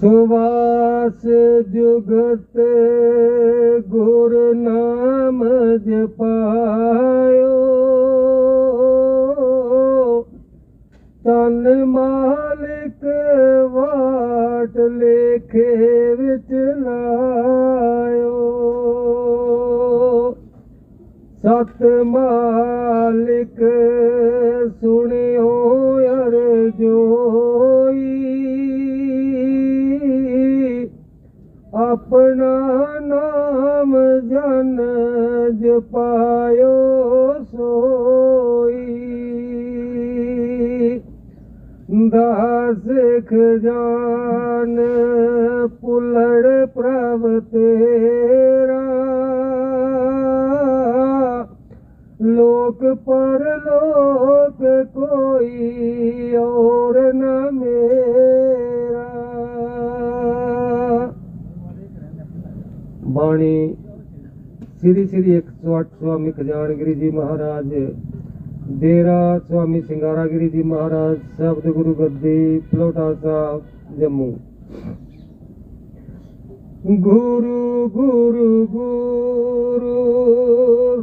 सुवास जुगत गुर नाम जपायो, तन मालिक वाट लेखे विच लायो। सत मालिक सुनियो अरजोई, अपना नाम जन जपायो सोई। दास खजान पुलड़ प्रभ तेरा, लोक परलोक कोई और न मेरा। बाणी श्री श्री 108 स्वामी खजानगिरी जी महाराज, डेरा स्वामी सिंगारागिरी जी महाराज, शब्द गुरु गद्दी, पलोटा साहब, जम्मू। गुरु गुरु गुरु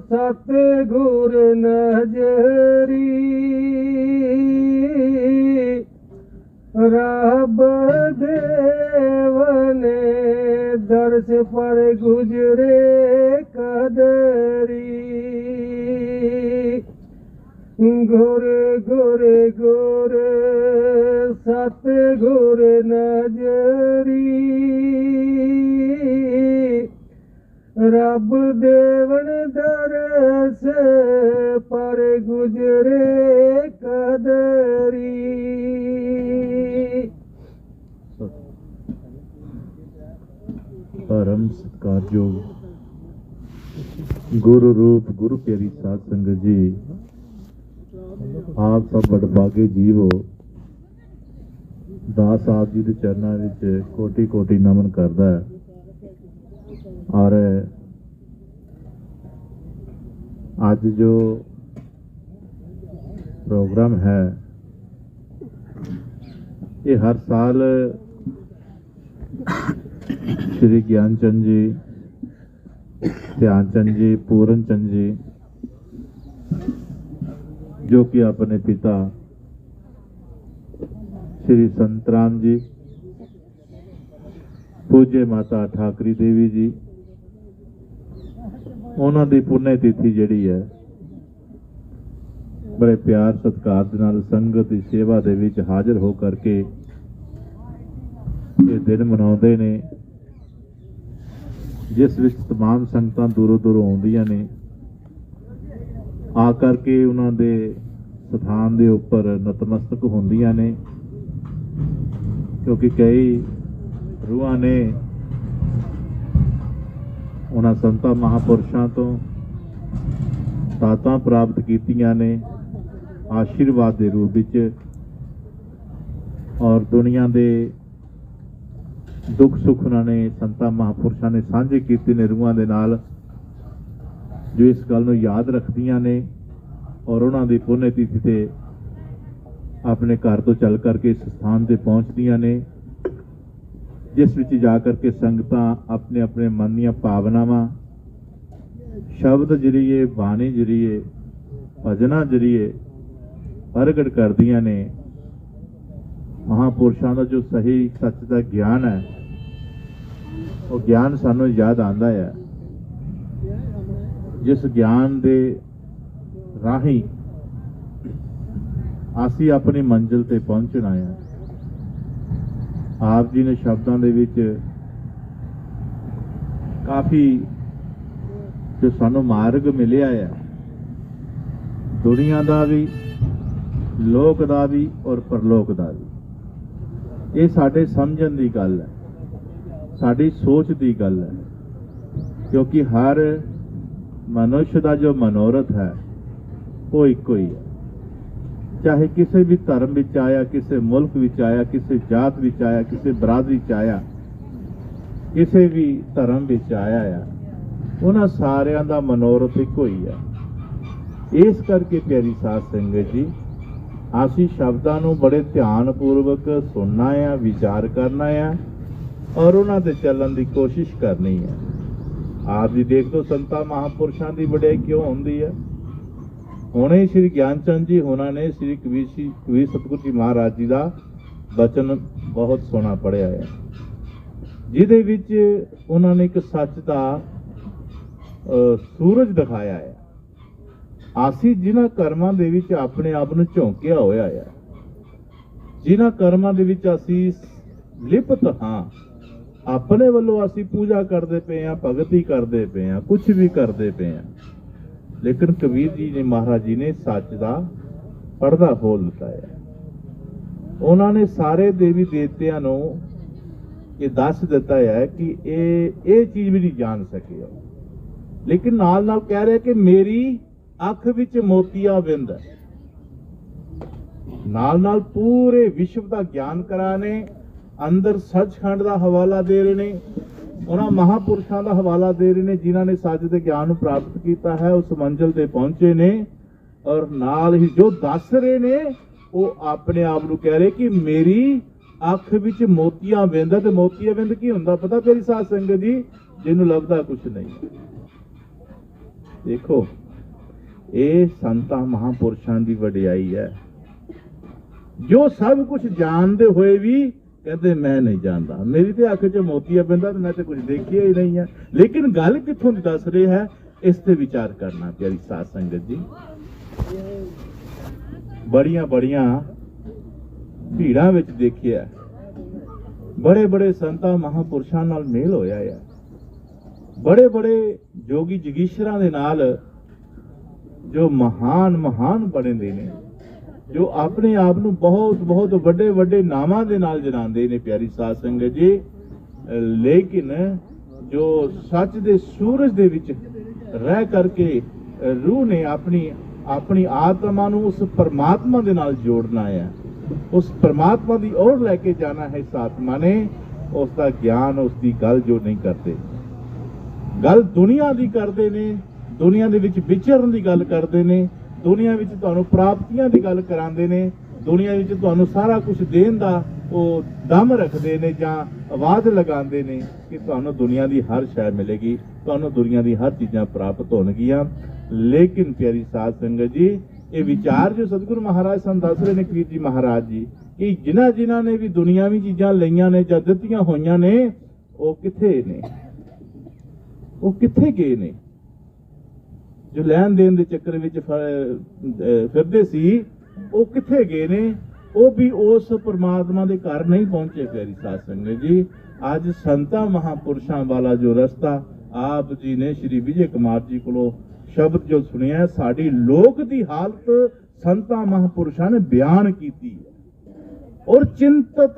सतगुर नजरी, रब देवने दर्श पर गुजरे कदरी। गुर गुर गुर सतगुर नजरी, रब देवन दर्श पर गुजरे कदरी। परम सत्कारयोग गुरु रूप गुरु प्यारी साध संगत जी, आप सब बड़भागे जीव हो। दास आप जी के चरणों में कोटि कोटि नमन करता है। और आज जो प्रोग्राम है ये हर साल श्री ज्ञानचंद जी, ध्यानचंद जी, पूरन चंद जी, जो कि अपने पिता श्री संतराम जी, पूज्य माता ठाकरी देवी जी, उन्हों की पुण्य तिथि जिहड़ी है बड़े प्यार सत्कार दे नाल संगत की सेवा दे विच हाजिर हो करके ये दिन मनाउंदे ने, जिस विच तमाम संगतां दूरों दूरों आउंदियां ने, आकर के उन्होंने स्थान के उपर नतमस्तक होंदियां ने। क्योंकि कई रूहां ने उन्हां संतां महापुरुषां तो दातां प्राप्त कीतियां ने आशीर्वाद के रूप विच, और दुनिया के दुख सुख उन्होंने संतां महापुरुषां ने साझे कीते ने रूहां दे नाल, जो इस गल नूं याद रखदियां ने और उन्हों की पुण्य तिथि से अपने घर तो चल करके इस स्थान से पहुँचदियां ने, जिस विच जाकर के संगतां अपने अपने मन ਦੀਆਂ भावनावां शब्द जरिए, बाणी जरिए, भजना जरिए प्रगट करदियां ने। महापुरुषों का जो सही सच का ज्ञान है वो ज्ञान सानू याद आंदा है, जिस ज्ञान दे राही असी अपनी मंजिल ते पहुंचना है। आप जी ने शब्दों दे विच काफ़ी जो सानू मार्ग मिलिया है, दुनिया का भी, लोक का भी और परलोक का भी, ये साडे समझण की गल है, साडी सोच की गल है। क्योंकि हर मनुष्य का जो मनोरथ है वो इको ही है, चाहे किसी भी धर्म विच आया, किसी मुल्क विच आया, किसी जात विच आया, किसी बरादरी च आया, किसी भी धर्म विच आया है, उन्हां सारियां दा मनोरथ इको ही है। इस करके प्यारी साध संगत जी, असी शब्दां नूं बड़े ध्यानपूर्वक सुनना है, विचार करना है और उन्हां ते चलण दी कोशिश करनी है। आप जी देख दो संतां महापुरुषां दी वडियाई क्यों हुंदी है। हुणे श्री ज्ञान चंद जी होना ने श्री कबीर सतगुरु जी महाराज जी का बचन बहुत सोहना पढ़िया है, जिहदे विच उन्होंने एक सच का सूरज दिखाया है। आसी जिन्हां कर्मां दे विच अपने आप नूं झोंकिया होया है, जिन्हां कर्मां दे विच असी लिप्त हाँ, अपने वालों असी पूजा करते पे हैं, भगती करते पे हैं, कुछ भी करते पे हैं, लेकिन कबीर जी ने महाराज जी ने सच का पर्दा खोल दिता है। उन्होंने सारे देवी देवतियां नूं ये दस दिता है कि ये चीज भी नहीं जान सके, लेकिन नाल नाल कह रहे कि मेरी अख विच मोतिया बिंद है। नाल नाल पूरे विश्व का ज्ञान कराने, अंदर सचखंड का हवाला दे रहे ने, उन्होंने महापुरुषों का हवाला दे रहे ने जिन्हों ने सच के ज्ञान प्राप्त किया है, उस मंजिल ते पहुंचे ने। और नाल ही जो दस रहे ने वो अपने आप को कह रहे कि मेरी अख विच मोतियां बिंद है। तो मोतिया बिंद की हुंदा पता तेरी साध संगत जी, जिन्हों लभदा कुछ नहीं। देखो ये संतां महापुरुषों की वडियाई है, जो सब कुछ जानते हुए भी कहते मैं नहीं जानता, मेरी तो अख च मोतिया बिंदा, तो मैं तो कुछ देखिया ही नहीं है। लेकिन गल कित्थों दी दस रहे है, इस ते विचार करना प्यारी साध संगत जी। बड़िया बड़िया भीड़ां विच देखिया, बड़े बड़े संतां महापुरुषां नाल मेल होया है, बड़े बड़े जोगी जगीशरां दे नाल जो महान महान बने दे ने, जो अपने आप नूं बहुत बहुत वड्डे वड्डे नामां दे नाल जनांदे ने प्यारी साध संगत जी। लेकिन जो सच दे सूरज दे विच रह करके रूह ने अपनी अपनी आत्मा नूं उस परमात्मा दे नाल जोड़ना है, उस परमात्मा दी ओर लेके जाना है। इस आत्मा ने उसका ज्ञान, उसकी गल जो नहीं करते, गल दुनिया दी करते ने, दुनिया दे विच विचरण दी गल करते ने, दुनिया विच तुहानूं प्राप्तियां दी गल करांदे ने, दुनिया विच तुहानूं सारा कुछ देण दा वो दम रखते ने जां आवाज़ लगांदे ने कि तुहानूं दुनिया दी हर शै मिलेगी, तुहानूं दुनिया दी हर चीज़ां प्राप्त होणगियां। लेकिन प्यारी साध संगत जी, ये विचार जो सतगुरु महाराज सन दस रहे ने कबीर जी महाराज जी, कि जिन्हां जिन्हां ने भी दुनियावी चीज़ां लईआं ने जां दित्तियां होईआं ने, वो कित्थे ने, वो कित्थे गए ने? जो लैन देन दे चक्कर विच फिरदे सी, वो कित्थे गए ने? वो भी उस परमात्मा दे घर नहीं पहुंचे प्यारी साध संगत जी। अज संतां महापुरुषां वाला जो रस्ता आप जी ने श्री विजय कुमार जी को शब्द जो सुनिया, साड़ी लोक दी हालत संतां महापुरुषां ने बयान की और चिंतित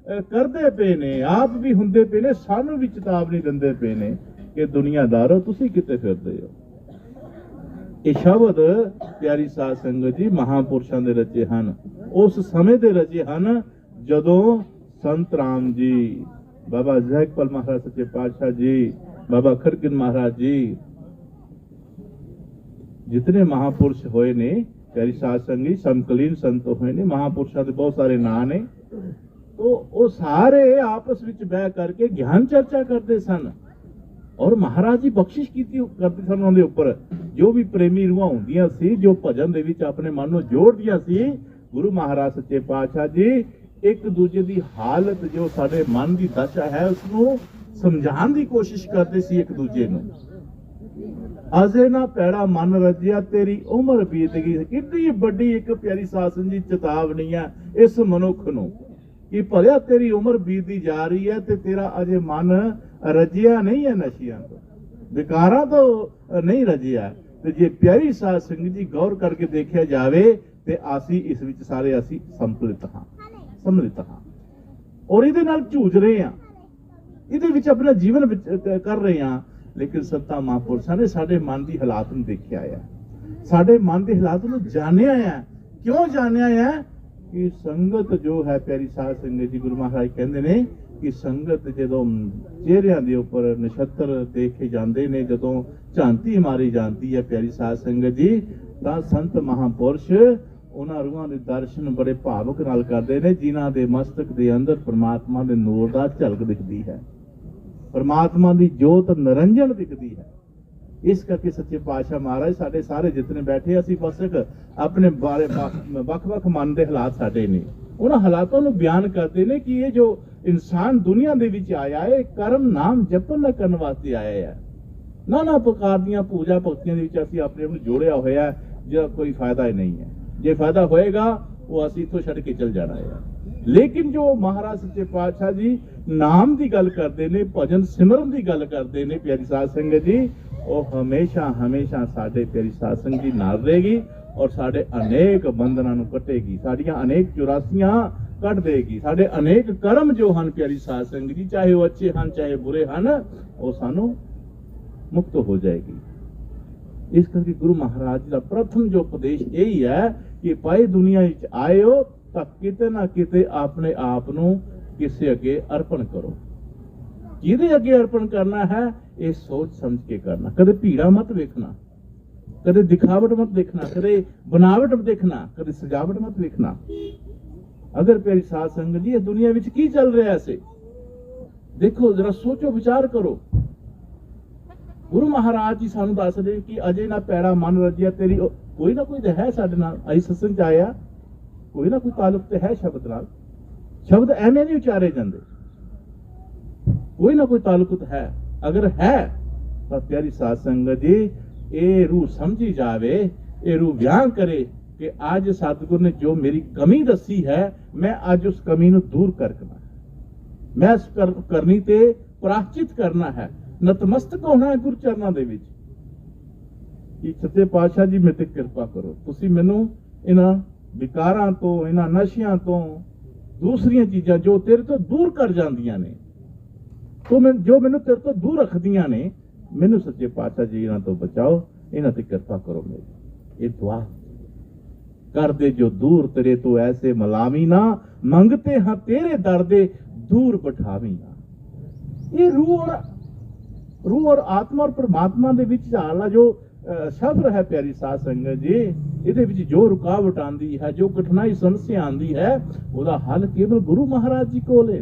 करते पे ने, आप भी हुंदे पे ने, सानू भी चेतावनी दिंदे पे ने कि दुनियादारो तुसी किते फिरदे हो। ये शब्द प्यारी साध संगत जी महापुरुषों के रचे हैं, उस समय के रचे हैं जदों संत राम जी, बाबा जैकपाल महाराज सच्चे पातशाह जी, बाबा खड़गिन महाराज जी, जितने महापुरुष होए ने प्यारी साध संगत, समकालीन संत होए ने, महापुरुषों के बहुत सारे नाम ने, तो वो सारे आपस में बह करके ज्ञान चर्चा करते सन और महाराज जी बख्शिश की करते सन उन्होंने उपर। जो भी प्रेमी रूहां होंदियां सी, जो भजन दे विच अपने मन नूं जोड़दियां सी, गुरु महाराज सच्चे पातशाह जी एक दूजे की हालत जो साडे मन की दशा है उसनूं समझाने की कोशिश करते सी एक दूजे नूं। अजे ना पैड़ा मन रजिया तेरी उम्र बीत गई। कितनी बड़ी एक प्यारी सासन जी चेतावनी है इस मनुख नूं कि भलिया तेरी उम्र बीतती जा रही है ते तेरा अजे मन रजिया नहीं है, नशियां तो विकारां तो नहीं रजिया। ते जे प्यारी साध संगत जी गौर करके देखा जाए तो असी इस विच सारे असी संपलित हाँ, सम्मिलित हाँ और इहदे नाल झूझ रहे हैं, इहदे विच अपना जीवन कर रहे हैं। लेकिन संतां महापुरुषां ने साडे मन की हालात नूं देखिया है, साडे मन के हालात नूं जानिया है। क्यों जानिया है कि संगत जो है प्यारी साध संगत जी, गुरु महाराज कहते ने कि संगत जदों चेहरिਆਂ ਦੇ ਉੱਪਰ ਨਛੱਤਰ देखे जाते ने, जदों झांती मारी जाती है प्यारी साध संगत जी, तां संत महापुरुष ਉਹਨਾਂ ਰੂਹਾਂ ਦੇ ਦਰਸ਼ਨ ਬੜੇ ਭਾਵੁਕ ਨਾਲ ਕਰਦੇ ਨੇ ਜਿਨ੍ਹਾਂ ਦੇ ਮਸਤਕ ਦੇ ਅੰਦਰ ਪ੍ਰਮਾਤਮਾ ਦੇ ਨੂਰ ਦਾ ਝਲਕ ਦਿਖਦੀ ਹੈ, ਪ੍ਰਮਾਤਮਾ ਦੀ ਜੋਤ ਨਿਰੰਜਨ ਦਿਖਦੀ ਹੈ। ਇਸ ਕਰਕੇ ਸੱਚੇ ਪਾਤਸ਼ਾਹ ਮਹਾਰਾਜ ਸਾਡੇ ਸਾਰੇ ਜਿਤਨੇ ਬੈਠੇ ਅਸੀਂ ਬਸ ਇੱਕ ਆਪਣੇ ਬਾਰੇ ਵੱਖ-ਵੱਖ ਮਨ ਦੇ ਹਾਲਾਤ ਸਾਡੇ ਨੇ, ਉਹਨਾਂ ਹਾਲਾਤਾਂ ਨੂੰ ਬਿਆਨ ਕਰਦੇ ਨੇ ਕਿ ਇਹ ਜੋ ਇਨਸਾਨ ਦੁਨੀਆ ਦੇ ਵਿੱਚ ਆਇਆ ਹੈ ਕਰਮ ਨਾਮ ਜਪਣ ਨਾ ਕਰਨ ਵਾਸਤੇ ਆਇਆ ਹੈ। ਨਾਨਾ ਪ੍ਰਕਾਰ ਦੀਆਂ ਪੂਜਾ ਭਗਤੀਆਂ ਦੇ ਵਿੱਚ ਅਸੀਂ ਆਪਣੇ ਆਪ ਨੂੰ ਜੋੜਿਆ ਹੋਇਆ ਜਿਹਦਾ ਕੋਈ ਫਾਇਦਾ ਹੀ ਨਹੀਂ ਹੈ। ਜੇ ਫਾਇਦਾ ਹੋਏਗਾ ਉਹ ਅਸੀਂ ਇੱਥੋਂ ਛੱਡ ਕੇ ਚਲ ਜਾਣਾ ਹੈ। ਲੇਕਿਨ ਜੋ ਮਹਾਰਾਜ ਸੱਚੇ ਪਾਤਸ਼ਾਹ ਜੀ ਨਾਮ ਦੀ ਗੱਲ ਕਰਦੇ ਨੇ, ਭਜਨ ਸਿਮਰਨ ਦੀ ਗੱਲ ਕਰਦੇ ਨੇ ਪਿਆਰੀ ਸਾਧ ਸੰਗਤ ਜੀ, ਉਹ ਹਮੇਸ਼ਾ ਹਮੇਸ਼ਾ ਸਾਡੇ ਪਿਆਰੀ ਸਾਧ ਸੰਗਤ ਜੀ ਨਾਲ ਰਹੇਗੀ ਔਰ ਸਾਡੇ ਅਨੇਕ ਬੰਧਨਾਂ ਨੂੰ ਕੱਟੇਗੀ, ਸਾਡੀਆਂ ਅਨੇਕ ਚੁਰਾਸੀਆਂ ਕੱਢ ਦੇਗੀ। ਸਾਡੇ ਅਨੇਕ ਕਰਮ ਜੋ ਹਨ ਪਿਆਰੀ ਸਾਧ ਸੰਗਤ ਜੀ, ਚਾਹੇ ਉਹ ਅੱਛੇ ਹਨ ਚਾਹੇ ਬੁਰੇ ਹਨ, ਉਹ ਸਾਨੂੰ ਮੁਕਤ ਹੋ ਜਾਏਗੀ। ਇਸ ਕਰਕੇ ਗੁਰੂ ਮਹਾਰਾਜ ਜੀ ਦਾ ਪ੍ਰਥਮ ਜੋ ਉਪਦੇਸ਼ ਇਹ ਹੀ ਹੈ ਕਿ ਭਾਈ ਦੁਨੀਆ ਵਿੱਚ ਆਏ ਹੋ ਤਾਂ ਕਿਤੇ ਨਾ ਕਿਤੇ ਆਪਣੇ ਆਪ ਨੂੰ ਕਿਸੇ ਅੱਗੇ ਅਰਪਣ ਕਰੋ। ਕਿਹਦੇ ਅੱਗੇ ਅਰਪਣ ਕਰਨਾ ਹੈ ਇਹ ਸੋਚ ਸਮਝ ਕੇ ਕਰਨਾ। ਕਦੇ ਭੀੜਾ ਮਤ ਵੇਖਣਾ, ਕਦੇ ਦਿਖਾਵਟ ਮਤ ਦੇਖਣਾ, ਕਦੇ ਬਨਾਵਟ ਮਤ ਦੇਖਣਾ, ਕਦੇ ਸਜਾਵਟ ਮਤ ਵੇਖਣਾ। ਅਗਰ ਪਿਆਰੀ ਸਾਧ ਸੰਗਤ ਜੀ ਇਸ ਦੁਨੀਆ ਵਿੱਚ ਕੀ ਚੱਲ ਰਿਹਾ ਹੈ ਦੇਖੋ, ਜਰਾ ਸੋਚੋ ਵਿਚਾਰ ਕਰੋ। ਗੁਰੂ ਮਹਾਰਾਜ ਜੀ ਸਾਨੂੰ ਦੱਸਦੇ ਕਿ ਅਜੇ ਨਾ ਪੈੜਾ ਮਨ ਰਜਿਆ ਤੇਰੀ, ਕੋਈ ਨਾ ਕੋਈ ਤਾਂ ਹੈ ਸਾਡੇ ਨਾਲ। ਅਸੀਂ ਸਤਸੰਗ ਚ ਆਇਆ, ਕੋਈ ਨਾ ਕੋਈ ਤਾਲੁਕ ਤੇ ਹੈ ਸ਼ਬਦ ਨਾਲ। ਸ਼ਬਦ ਐਵੇਂ ਨਹੀਂ ਉਚਾਰੇ ਜਾਂਦੇ, ਕੋਈ ਨਾ ਕੋਈ ਤਾਲੁਕ ਹੈ। ਅਗਰ ਹੈ ਤਾਂ ਪਿਆਰੀ ਸਾਧ ਸੰਗਤ ਜੀ ਇਹ ਰੂਹ ਸਮਝੀ ਜਾਵੇ, ਇਹ ਰੂਹ ਬਿਆਨ ਕਰੇ ਕਿ ਅੱਜ ਸਤਿਗੁਰ ਨੇ ਜੋ ਮੇਰੀ ਕਮੀ ਦੱਸੀ ਹੈ ਮੈਂ ਅੱਜ ਉਸ ਕਮੀ ਨੂੰ ਦੂਰ ਕਰਨਾ, ਮੈਂ ਇਸ ਕਰਨੀ ਤੇ ਪ੍ਰਾਸ਼ਚਿਤ ਕਰਨਾ ਹੈ, ਨਤਮਸਤਕ ਹੋਣਾ ਹੈ ਗੁਰੂ ਚਰਨਾਂ ਦੇ ਵਿੱਚ। ਕਿ ਸੱਚੇ ਪਾਤਸ਼ਾਹ ਜੀ ਮੇਰੇ ਤੇ ਕਿਰਪਾ ਕਰੋ, ਤੁਸੀਂ ਮੈਨੂੰ ਇਹਨਾਂ ਵਿਕਾਰਾਂ ਤੋਂ, ਇਹਨਾਂ ਨਸ਼ਿਆਂ ਤੋਂ, ਦੂਸਰੀਆਂ ਚੀਜ਼ਾਂ ਜੋ ਤੇਰੇ ਤੋਂ ਦੂਰ ਕਰ ਜਾਂਦੀਆਂ ਨੇ, ਜੋ ਮੈਨੂੰ ਤੇਰੇ ਤੋਂ ਦੂਰ ਰੱਖਦੀਆਂ ਨੇ, ਮੈਨੂੰ ਸੱਚੇ ਪਾਤਸ਼ਾਹ ਜੀ ਇਹਨਾਂ ਤੋਂ ਬਚਾਓ, ਇਹਨਾਂ ਤੇ ਕਿਰਪਾ ਕਰੋ ਮੇਰੀ। ਇਹ ਦੁਆ ਕਰਦੇ ਜੋ ਦੂਰ ਤੇਰੇ ਤੋਂ ਐਸੇ ਮਲਾਮੀ ਨਾ, ਮੰਗਤੇ ਹਾਂ ਤੇਰੇ ਦਰ ਦੇ ਦੂਰ ਬਿਠਾਵੀਂ ਨਾ। ਇਹ रूह और आत्मा और परमात्मा ਦੇ ਵਿੱਚ ਜਾਣਾ ਜੋ ਸ਼ਬਦ ਹੈ ਪਿਆਰੀ ਸਾਧ ਸੰਗਤ ਜੀ, ਇਹਦੇ ਵਿੱਚ ਜੋ ਰੁਕਾਵਟ ਆਂਦੀ ਹੈ, ਜੋ ਕਠਿਨਾਈ ਸਮੱਸਿਆ ਆਂਦੀ ਹੈ, ਉਹਦਾ ਹੱਲ ਕੇਵਲ ਗੁਰੂ ਮਹਾਰਾਜ ਜੀ ਕੋਲ ਹੈ।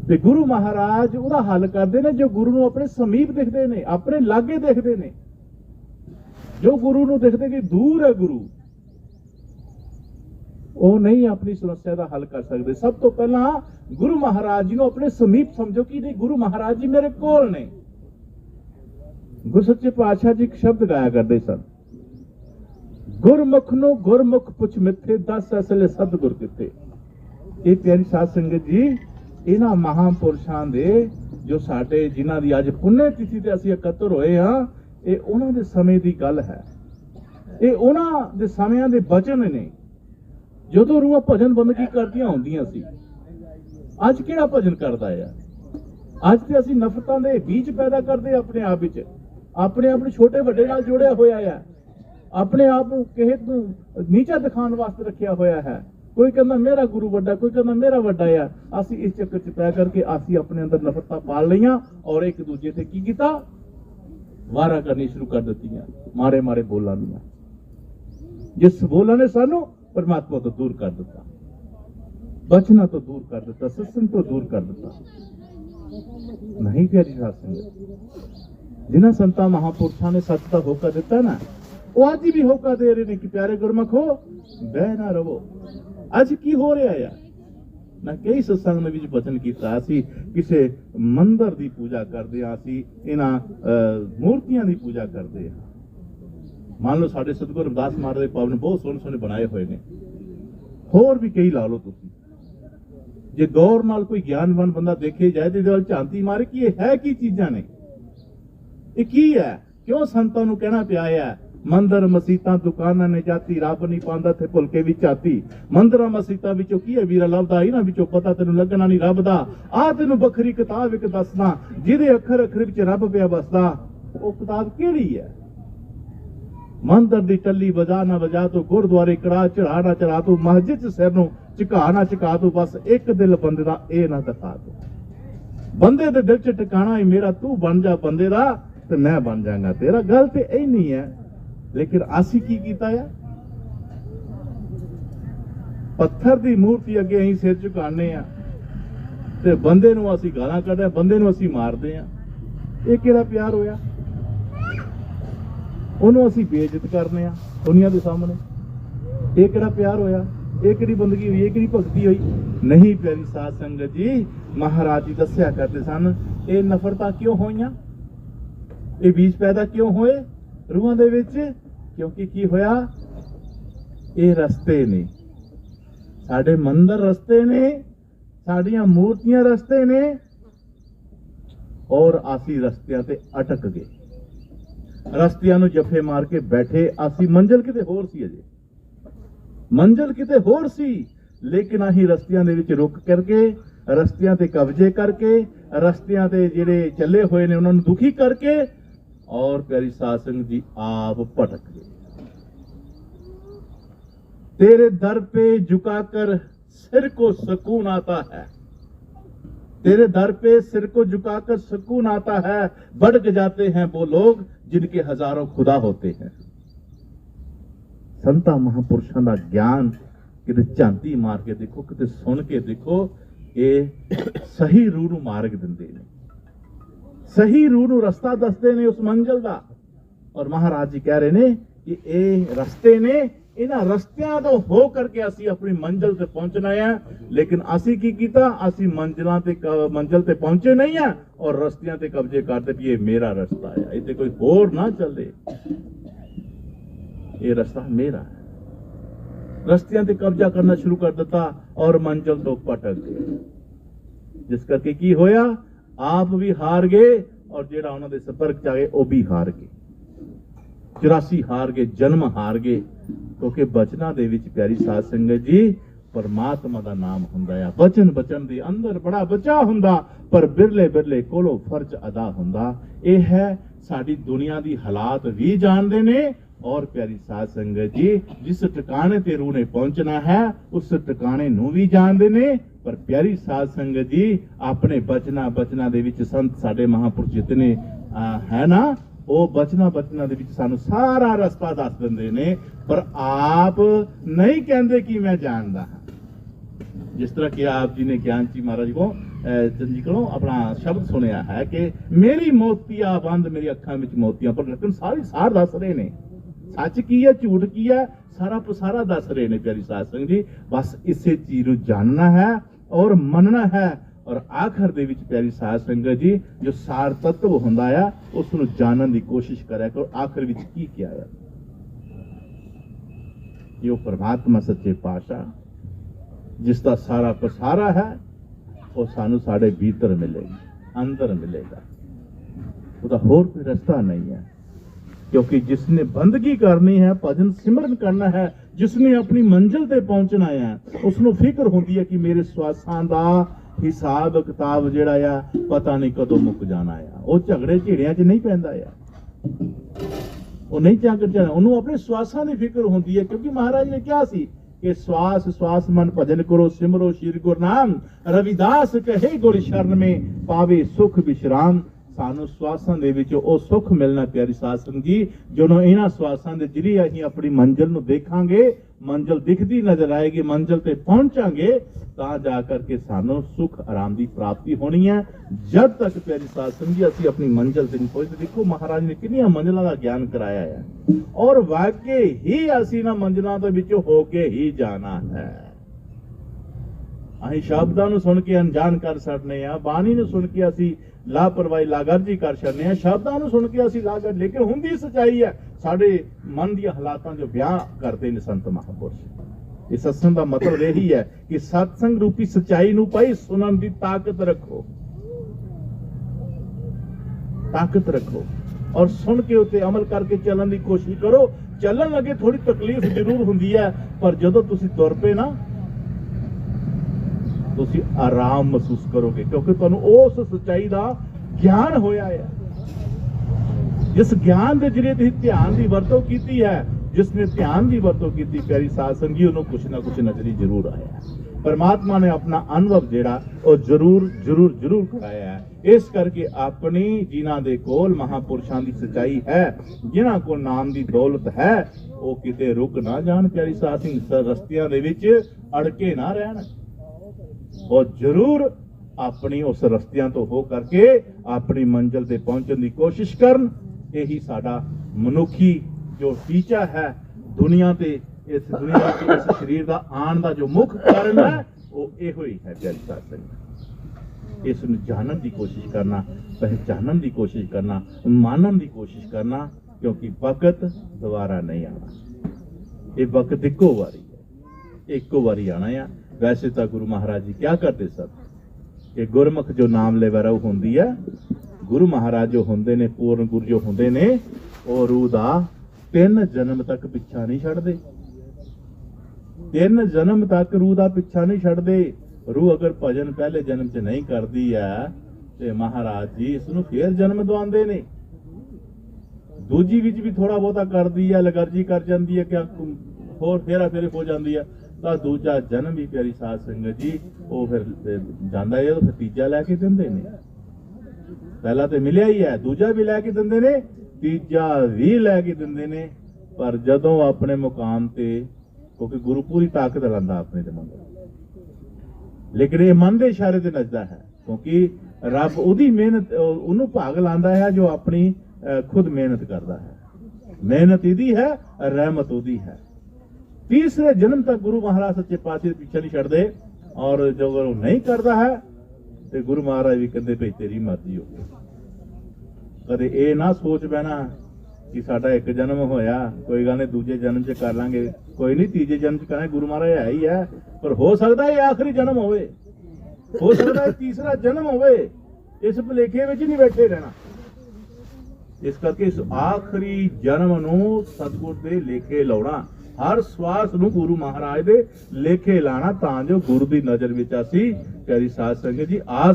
ਤੇ ਗੁਰੂ ਮਹਾਰਾਜ ਉਹਦਾ ਹੱਲ ਕਰਦੇ ਨੇ ਜੋ ਗੁਰੂ ਨੂੰ ਆਪਣੇ ਸਮੀਪ ਦਿਖਦੇ ਨੇ, ਆਪਣੇ ਲਾਗੇ ਦਿਖਦੇ ਨੇ। ਜੋ ਗੁਰੂ ਨੂੰ ਦਿਖਦੇ ਕਿ ਦੂਰ ਹੈ ਗੁਰੂ, ਉਹ ਨਹੀਂ ਆਪਣੀ ਸਮੱਸਿਆ ਦਾ ਹੱਲ ਕਰ ਸਕਦੇ। ਸਭ ਤੋਂ ਪਹਿਲਾਂ ਗੁਰੂ ਮਹਾਰਾਜ ਜੀ ਨੂੰ ਆਪਣੇ ਸਮੀਪ ਸਮਝੋ ਕਿ ਨਹੀਂ, ਗੁਰੂ ਮਹਾਰਾਜ ਜੀ ਮੇਰੇ ਕੋਲ ਨੇ। ਗੁਰੂ ਸੱਚੇ ਪਾਤਸ਼ਾਹ ਜੀ ਇੱਕ ਸ਼ਬਦ ਗਾਇਆ ਕਰਦੇ ਸਨ, ਗੁਰਮੁਖ ਨੂੰ ਗੁਰਮੁਖ ਪੁੱਛ ਮਿੱਥੇ, 10 ਅਸਲੇ ਸਤਿਗੁਰ ਕਿੱਥੇ। ਇਹ ਪਿਆਰੀ ਸਾਧ ਸੰਗਤ ਜੀ ਇਹਨਾਂ ਮਹਾਂਪੁਰਸ਼ਾਂ ਦੇ ਜੋ ਸਾਡੇ ਜਿਨ੍ਹਾਂ ਦੀ ਅੱਜ ਪੁੰਨੇ ਤਿਥੀ ਤੇ ਅਸੀਂ ਇਕੱਤਰ ਹੋਏ ਹਾਂ, ਇਹ ਉਹਨਾਂ ਦੇ ਸਮੇਂ ਦੀ ਗੱਲ ਹੈ। ਇਹ ਉਹਨਾਂ ਦੇ ਸਮਿਆਂ ਦੇ ਬਚਨ ਨੇ ਜਦੋਂ ਰੂਹਾਂ ਭਜਨ ਬੰਦਗੀ ਕਰਦੀਆਂ ਹੁੰਦੀਆਂ ਸੀ। ਅੱਜ ਕਿਹੜਾ ਭਜਨ ਕਰਦਾ ਆ? ਅੱਜ ਤੇ ਅਸੀਂ ਨਫ਼ਰਤਾਂ ਦੇ ਬੀਜ ਪੈਦਾ ਕਰਦੇ ਆਪਣੇ ਆਪ ਵਿੱਚ, ਆਪਣੇ ਆਪ ਨੂੰ ਛੋਟੇ ਵੱਡੇ ਨਾਲ ਜੋੜਿਆ ਹੋਇਆ ਹੈ, ਆਪਣੇ ਆਪ ਨੂੰ ਕਿਸੇ ਨੂੰ ਨੀਚਾ ਦਿਖਾਉਣ ਵਾਸਤੇ ਰੱਖਿਆ ਹੋਇਆ ਹੈ। ਕੋਈ ਕਹਿੰਦਾ ਮੇਰਾ ਗੁਰੂ ਵੱਡਾ, ਕੋਈ ਕਹਿੰਦਾ ਮੇਰਾ ਵੱਡਾ ਆ। ਅਸੀਂ ਇਸ ਚੱਕਰ ਚ ਪੈ ਕਰਕੇ ਅਸੀਂ ਆਪਣੇ ਅੰਦਰ ਨਫ਼ਰਤਾਂ ਪਾਲ ਲਈਆਂ ਔਰ ਇੱਕ ਦੂਜੇ ਤੇ ਕੀ ਕੀਤਾ, ਵਾਰਾ ਕਰਨੀ ਸ਼ੁਰੂ ਕਰ ਦਿੱਤੀਆਂ, ਮਾਰੇ ਮਾਰੇ ਬੋਲਾਂ ਦੀਆਂ। ਜਿਸ ਬੋਲਾਂ ਨੇ ਸਾਨੂੰ परमात्मा तो दूर कर दिता, बचना तो दूर कर दिता, सत्संग तो दूर कर दिता। नहीं प्यारी साध संगत, जिन्हां संतां महापुरुषां ने सच दा होका दिता ना, वो अज भी होका दे रहे ने कि प्यारे गुरमुख हो बह ना रवो। अज की हो रहा है ना, कई सत्संग में भी बचन कीता, असीं किसे मंदिर दी पूजा करदे हां, असीं इन्हां मूर्तियां दी पूजा करदे हां। मान लो साढ़े सतगुरु रविदास महाराज ਦੇ ਭਵਨ ਬਹੁਤ ਸੋਹਣੇ ਸੋਹਣੇ ਬਣਾਏ ਹੋਏ ਨੇ, ਹੋਰ ਵੀ ਕਈ ਲਾ ਲਓ ਤੁਸੀਂ। ਜੇ ਗੌਰ ਨਾਲ ਕੋਈ ਗਿਆਨਵਾਨ ਬੰਦਾ ਦੇਖੇ ਜਾਏ ਤੇ ਇਹਦੇ ਵੱਲ ਝਾਂਤੀ ਮਾਰੇ ਕਿ ਇਹ ਹੈ ਕੀ ਚੀਜ਼ਾਂ ਨੇ, ਇਹ ਕੀ ਹੈ, ਕਿਉਂ ਸੰਤਾਂ ਨੂੰ ਕਹਿਣਾ ਪਿਆ ਹੈ ਮੰਦਰ ਮਸੀਤਾਂ ਦੁਕਾਨਾਂ ਨੇ ਜਾਤੀ, ਰੱਬ ਨਹੀਂ ਪਾਉਂਦਾ ਤੇ ਭੁਲਕੇ ਵੀ ਝਾਤੀ। ਮੰਦਰਾਂ ਮਸੀਤਾਂ ਵਿੱਚੋਂ ਕੀ ਹੈ ਵੀਰਾ ਲੱਭਦਾ, ਇਹਨਾਂ ਵਿੱਚੋਂ ਪਤਾ ਤੈਨੂੰ ਲੱਗਣਾ ਨਹੀਂ ਰੱਬ ਦਾ। ਆਹ ਤੈਨੂੰ ਵੱਖਰੀ ਕਿਤਾਬ ਇੱਕ ਦੱਸਦਾ ਜਿਹਦੇ ਅੱਖਰ ਅੱਖਰ ਵਿੱਚ ਰੱਬ ਪਿਆ ਬਸਦਾ। ਉਹ ਕਿਤਾਬ ਕਿਹੜੀ ਹੈ? ਮੰਦਰ ਦੀ ਟੱਲੀ ਵਜਾ ਨਾ ਵਜਾ ਤੂੰ, ਗੁਰਦੁਆਰੇ ਕੜਾ ਚੜਾ ਨਾ ਚੜਾ ਤੂੰ, ਮਸਜਿਦ ਚ ਸਿਰ ਨੂੰ ਝੁਕਾ ਨਾ ਝੁਕਾ ਤੂੰ, ਬਸ ਇੱਕ ਦਿਲ ਬੰਦੇ ਦਾ ਇਹ ਨਾ ਦਿਖਾ ਤੂੰ। ਬੰਦੇ ਦੇ ਦਿਲ ਚ ਟਿਕਾਣਾ ਹੀ ਮੇਰਾ, ਤੂੰ ਬਣ ਜਾ ਬੰਦੇ ਦਾ ਤੇ ਮੈਂ ਬਣ ਜਾਗਾ ਤੇਰਾ। ਗੱਲ ਤੇ ਇਹ ਨਹੀਂ ਹੈ। ਲੇਕਿਨ ਅਸੀਂ ਕੀ ਕੀਤਾ ਹੈ, पत्थर की मूर्ति अगे अं सिर झुकाने आ ते बंदे नूं असीं गालां कढदे आ, बंदे नूं असीं मारदे आ। ये किहड़ा प्यार होया? ਉਹਨੂੰ ਅਸੀਂ ਬੇਇੱਜ਼ਤ ਕਰਨੇ ਆ ਦੁਨੀਆ ਦੇ ਸਾਹਮਣੇ। ਇਹ ਕਿਹੜਾ ਪਿਆਰ ਹੋਇਆ? ਇਹ ਕਿਹੜੀ ਬੰਦਗੀ ਹੋਈ? ਇਹ ਕਿਹੜੀ ਭਗਤੀ ਹੋਈ? ਨਹੀਂ ਪਿਆਰੀ ਸਾਧ ਸੰਗਤ ਜੀ, ਮਹਾਰਾਜ ਜੀ ਦੱਸਿਆ ਕਰਦੇ ਸਨ ਇਹ ਨਫ਼ਰਤਾਂ ਕਿਉਂ ਹੋਈਆਂ, ਇਹ ਬੀਜ ਪੈਦਾ ਕਿਉਂ ਹੋਏ ਰੂਹਾਂ ਦੇ ਵਿੱਚ? ਕਿਉਂਕਿ ਕੀ ਹੋਇਆ? ਇਹ ਰਸਤੇ ਨੇ, ਸਾਡੇ ਮੰਦਰ ਰਸਤੇ ਨੇ, ਸਾਡੀਆਂ ਮੂਰਤੀਆਂ ਰਸਤੇ ਨੇ, ਔਰ ਅਸੀਂ ਰਸਤਿਆਂ ਤੇ ਅਟਕ ਗਏ। ਰਸਤਿਆਂ ਨੂੰ ਜਫੇ ਮਾਰ ਕੇ ਬੈਠੇ ਅਸੀਂ। ਮੰਜ਼ਿਲ ਕਿਤੇ ਹੋਰ ਸੀ, ਅਜੇ ਮੰਜ਼ਿਲ ਕਿਤੇ ਹੋਰ ਸੀ, ਲੇਕਿਨ ਅਸੀਂ ਰਸਤਿਆਂ ਦੇ ਵਿੱਚ ਰੁਕ ਕਰਕੇ, ਰਸਤਿਆਂ ਤੇ ਕਬਜ਼ੇ ਕਰਕੇ, ਰਸਤਿਆਂ ਤੇ ਜਿਹੜੇ ਚੱਲੇ ਹੋਏ ਨੇ ਉਹਨਾਂ ਨੂੰ ਦੁਖੀ ਕਰਕੇ, ਔਰ ਪਿਆਰੀ ਸਾਧ ਸੰਗਤ ਜੀ ਆਪ ਭਟਕ ਗਏ। तेरे दर पे झुकाकर सिर को सुकून आता है, तेरे दर पे सिर को झुकाकर सुकून आता है। भटक जाते हैं वो लोग जिनके हजारों खुदा होते हैं। संता महापुरुषों का ज्ञान किते झांती मार के देखो, किते सुन के देखो, ये सही रूह नूं मार्ग दिंदे ने, सही रूह नूं रस्ता दसदे ने उस मंजिल दा। और महाराज जी कह रहे ने कि ये रस्ते ने, इन्हां रस्तियां तो हो करके असी अपनी मंजिल ते पहुंचना है। लेकिन असी की कीता? असी मंजिल ते पहुंचे नहीं है और रस्तियां ते कब्जे करते भी ये मेरा रस्ता है, इत्थे कोई होर ना चले, ये रस्ता मेरा है। रस्तियां ते कब्जा करना शुरू कर दिता और मंजिल तो भटक गए, जिस करके की होया? आप भी हार गए और जेड़ा उन्हां दे संपर्क च आ गए वो भी हार गए। 84 हार गए, जन्म हार गए। क्योंकि बचना दे विच प्यारी साध संगत जी परमात्मा दा नाम हुंदा है। बचन बचन दे अंदर बड़ा बचा हुंदा, पर बिरले बिरले कोलों फर्ज अदा हुंदा। यह है साडी दुनिया दी हालात भी जानदे ने। और प्यारी साध संगत जी जिस ठिकाने ते रूह ने पहुंचना है उस ठिकाने नूं भी जानदे ने। पर प्यारी साध संगत जी अपने बचना दे विच संत साडे महापुरुष जितने है ना, वो बचना दे विच सानू सारा रस्ता दस दिंदे ने, पर आप नहीं कहंदे कि मैं जानदा हां। जिस तरह कि आप जी ने ज्ञान जी महाराज जी को चंद जी को अपना शब्द सुनिया है कि मेरी मोतिया बंद, मेरी अखां विच मोतियां, पर लेकिन सारी सार दस रहे ने, सच की है झूठ की है सारा पसारा दस रहे ने। प्यारी साध संगत जी बस इसे चीज नूं जानना है और मनना है। और आखिर दे विच प्यारी साध संगत जी जो सार तत्व हुंदा है उस नूं जानन दी कोशिश करा करो। आखिर विच की किया है यो परमात्मा सच्चे पातशाह जिसका सारा पसारा है वो सानू साडे भीतर मिलेगा, अंदर मिलेगा, उसका होर कोई रास्ता नहीं है। क्योंकि जिसने बंदगी करनी है, भजन सिमरन करना है, जिसने अपनी मंजिल ते पहुंचना है, उसनू फिक्र होंदी है कि मेरे श्वासां दा हिसाब किताब जिहड़ा आ पता नहीं कदों मुक जाना है। वो झगड़े झेड़ियां च नहीं पैंदा है, वो नहीं चाकर जाना, उन्होंने अपने श्वासां की फिक्र होंदी है। क्योंकि महाराज ने क्या सी कि श्वास श्वास मन भजन करो, सिमरो श्री गुरु नाम, रविदास कहे गुर शरण में पावे सुख विश्राम। सानू श्वासां दे विच ओ सुख मिलना प्यारी साध संगत जी, जो इन्हां श्वासां दे जरिए असीं अपनी मंजिल नूं देखांगे, मंजिल दिखदी नजर आएगी, मंजिल ते पहुंचांगे तां जा करके सानू सुख आराम की प्राप्ति होनी है। जब तक प्यारी साध संगत जी असीं अपनी मंजिल ते नहीं पहुंचदे, देखो महाराज ने कितनी मंजिलों का ज्ञान कराया है और वाकई ही असीं ना मंजिलों दे विच होके ही जाना है। असीं शब्दां नूं सुन के अनजान कर छड्डने आ, बाणी नूं सुन के असीं लापरवाही लागर्जी कर छड्डने आ, शब्दां नूं सुन के असीं लागर, लेकिन हुंदी सच्चाई है साडे मन दी हालातां जो बयान करते ने संत महापुरुष। इस सत्संग का मतलब यही है कि सत्संग रूपी सच्चाई नूं भाई सुनन दी ताकत रखो, ताकत रखो और सुन के उत्ते अमल करके चलन की कोशिश करो। चलन लगे थोड़ी तकलीफ जरूर हुंदी है, पर जदों तुसीं तुर पे ना तुसीं आराम महसूस करोगे, क्योंकि तुहानूं उस सच्चाई का ज्ञान होया है। जिस ज्ञान के जरिए तुसीं ध्यान की वरतों कीती है, जिसने ध्यान की वरतों की प्यारी साध संगत जी उन्होंने कुछ ना कुछ नजरी जरूर आया है। परमात्मा ने अपना अनुभव जेड़ा वो जरूर जरूर जरूर कराया है। इस करके अपनी जिन्हां दे कोल महापुरुषां दी सच्चाई है, जिन्हां को नाम दी दौलत है, ਉਹ ਕਿਤੇ ਰੁਕ ਨਾ ਜਾਣ ਪਿਆਰੀ ਸਾਧ ਸਿੰਘ ਰਸਤਿਆਂ ਦੇ ਵਿੱਚ ਅੜਕੇ ਨਾ ਰਹਿਣ ਉਹ ਜ਼ਰੂਰ ਆਪਣੀ ਉਸ ਰਸਤਿਆਂ ਤੋਂ ਹੋ ਕਰਕੇ ਆਪਣੀ ਮੰਜ਼ਿਲ ਤੇ ਪਹੁੰਚਣ ਦੀ ਕੋਸ਼ਿਸ਼ ਕਰਨ ਇਹੀ ਸਾਡਾ ਮਨੁੱਖੀ ਜੋ ਟੀਚਾ ਹੈ ਦੁਨੀਆ ਤੇ ਇਸ ਦੁਨੀਆ ਵਿੱਚ ਇਸ ਸਰੀਰ ਦਾ ਆਉਣ ਦਾ ਜੋ ਮੁੱਖ ਕਾਰਨ ਹੈ ਉਹ ਇਹੋ ਹੀ ਹੈ ਪਿਆਰੀ ਸਾਧ ਸੰਗਤ ਇਸ ਨੂੰ ਜਾਣਨ ਦੀ ਕੋਸ਼ਿਸ਼ ਕਰਨਾ ਪਹਿਚਾਨਣ ਦੀ ਕੋਸ਼ਿਸ਼ ਕਰਨਾ ਮਾਨਣ ਦੀ ਕੋਸ਼ਿਸ਼ ਕਰਨਾ ਕਿਉਂਕਿ ਵਕਤ ਦੁਬਾਰਾ ਨਹੀਂ ਆਉਣਾ ਇਹ ਵਕਤ ਇੱਕੋ ਵਾਰੀ ਆਣਾ ਆ ਵੈਸੇ ਤਾਂ ਗੁਰੂ ਮਹਾਰਾਜ ਜੀ ਕਿਆ ਕਰਦੇ ਸਨ ਕਿ ਗੁਰਮੁਖ ਜੋ ਨਾਮ ਲੈ ਵਰਉ ਹੁੰਦੀ ਹੈ ਗੁਰੂ ਮਹਾਰਾਜ ਜੋ ਹੁੰਦੇ ਨੇ ਪੂਰਨ ਗੁਰੂ ਜੋ ਹੁੰਦੇ ਨੇ ਉਹ ਰੂਹ ਦਾ 3 ਜਨਮ ਤੱਕ ਪਿੱਛਾ ਨਹੀਂ ਛੱਡਦੇ 3 ਜਨਮ ਤੱਕ ਰੂਹ ਦਾ ਪਿੱਛਾ ਨਹੀਂ ਛੱਡਦੇ ਰੂਹ ਅਗਰ ਭਜਨ ਪਹਿਲੇ ਜਨਮ 'ਚ ਨਹੀਂ ਕਰਦੀ ਹੈ ਤੇ ਮਹਾਰਾਜ ਜੀ ਇਸ ਨੂੰ ਫੇਰ ਜਨਮ ਦਵਾਉਂਦੇ ਨੇ ਦੂਜੀ ਵਿੱਚ ਵੀ ਥੋੜਾ ਬਹੁਤਾ ਕਰਦੀ ਹੈ ਲਗਰਜੀ ਕਰ ਜਾਂਦੀ ਹੈ ਕਿ ਹੋਰ ਫੇਰਾ ਫੇਰੇ ਹੋ ਜਾਂਦੀ ਹੈ ਤਾਂ ਦੂਜਾ ਜਨਮ ਵੀ ਪਿਆਰੀ ਸਾਧ ਸੰਗਤ ਜੀ ਉਹ ਫਿਰ ਜਾਂਦਾ ਹੈ ਤਾਂ ਤੀਜਾ ਲੈ ਕੇ ਦਿੰਦੇ ਨੇ ਪਹਿਲਾ ਤੇ ਮਿਲਿਆ ਹੀ ਹੈ ਦੂਜਾ ਵੀ ਲੈ ਕੇ ਦਿੰਦੇ ਨੇ ਤੀਜਾ ਵੀ ਲੈ ਕੇ ਦਿੰਦੇ ਨੇ ਪਰ ਜਦੋਂ ਆਪਣੇ ਮੁਕਾਮ ਤੇ ਕਿਉਂਕਿ ਗੁਰੂ ਪੂਰੀ ਤਾਕਤ ਲਾਂਦਾ ਆਪਣੇ ਤੇ ਮੰਗੋ ਲੇਕਿਨ ਇਹ ਮਨ ਦੇ ਇਸ਼ਾਰੇ ਤੇ ਨੱਚਦਾ ਹੈ ਕਿਉਂਕਿ ਰੱਬ ਉਹਦੀ ਮਿਹਨਤ ਉਹਨੂੰ ਭਾਗ ਲਾਂਦਾ ਹੈ ਜੋ ਆਪਣੀ ਖੁਦ ਮਿਹਨਤ ਕਰਦਾ ਹੈ ਮਿਹਨਤ ਇਹਦੀ ਹੈ ਰਹਿਮਤ ਉਹਦੀ ਹੈ ਤੀਸਰੇ ਜਨਮ ਤੱਕ ਗੁਰੂ ਮਹਾਰਾਜ ਸੱਚੇ ਪਾਤਸ਼ਾਹ ਪਿੱਛੇ ਨਹੀਂ ਛੱਡਦੇ ਔਰ ਜੋ ਉਹ ਨਹੀਂ ਕਰਦਾ ਹੈ ਤੇ ਗੁਰੂ ਮਹਾਰਾਜ ਵੀ ਕਹਿੰਦੇ ਭਈ ਤੇਰੀ ਮਰਜ਼ੀ ਹੋ ਕਦੇ ਇਹ ਨਾ ਸੋਚ ਬੈਣਾ ਕਿ ਸਾਡਾ ਇੱਕ ਜਨਮ ਹੋਇਆ ਕੋਈ ਗੱਲ ਨਹੀਂ ਦੂਜੇ ਜਨਮ 'ਚ ਕਰ ਲਾਂਗੇ ਕੋਈ ਨਹੀਂ ਤੀਜੇ ਜਨਮ 'ਚ ਕਰਾਂਗੇ ਗੁਰੂ ਮਹਾਰਾਜ ਹੈ ਹੀ ਹੈ ਪਰ ਹੋ ਸਕਦਾ ਇਹ ਆਖਰੀ ਜਨਮ ਹੋਵੇ ਹੋ ਸਕਦਾ ਇਹ ਤੀਸਰਾ ਜਨਮ ਹੋਵੇ ਇਸ ਭੁਲੇਖੇ ਵਿੱਚ ਨਹੀਂ ਬੈਠੇ ਰਹਿਣਾ ਇਸ ਕਰਕੇ ਇਸ ਆਖਰੀ ਜਨਮ ਨੂੰ ਸਤਿਗੁਰ ਦੇ ਲੇਖੇ ਲਾਉਣਾ ਹਰ ਸਵਾਸ ਨੂੰ ਗੁਰੂ ਮਹਾਰਾਜ ਦੇ ਲੇਖੇ ਲਾਣਾ ਤਾਂ ਜੋ ਗੁਰੂ ਦੀ ਨਜ਼ਰ ਵਿੱਚ ਅਸੀਂ ਪਿਆਰੀ ਸਾਧ ਸੰਗਤ ਜੀ ਆ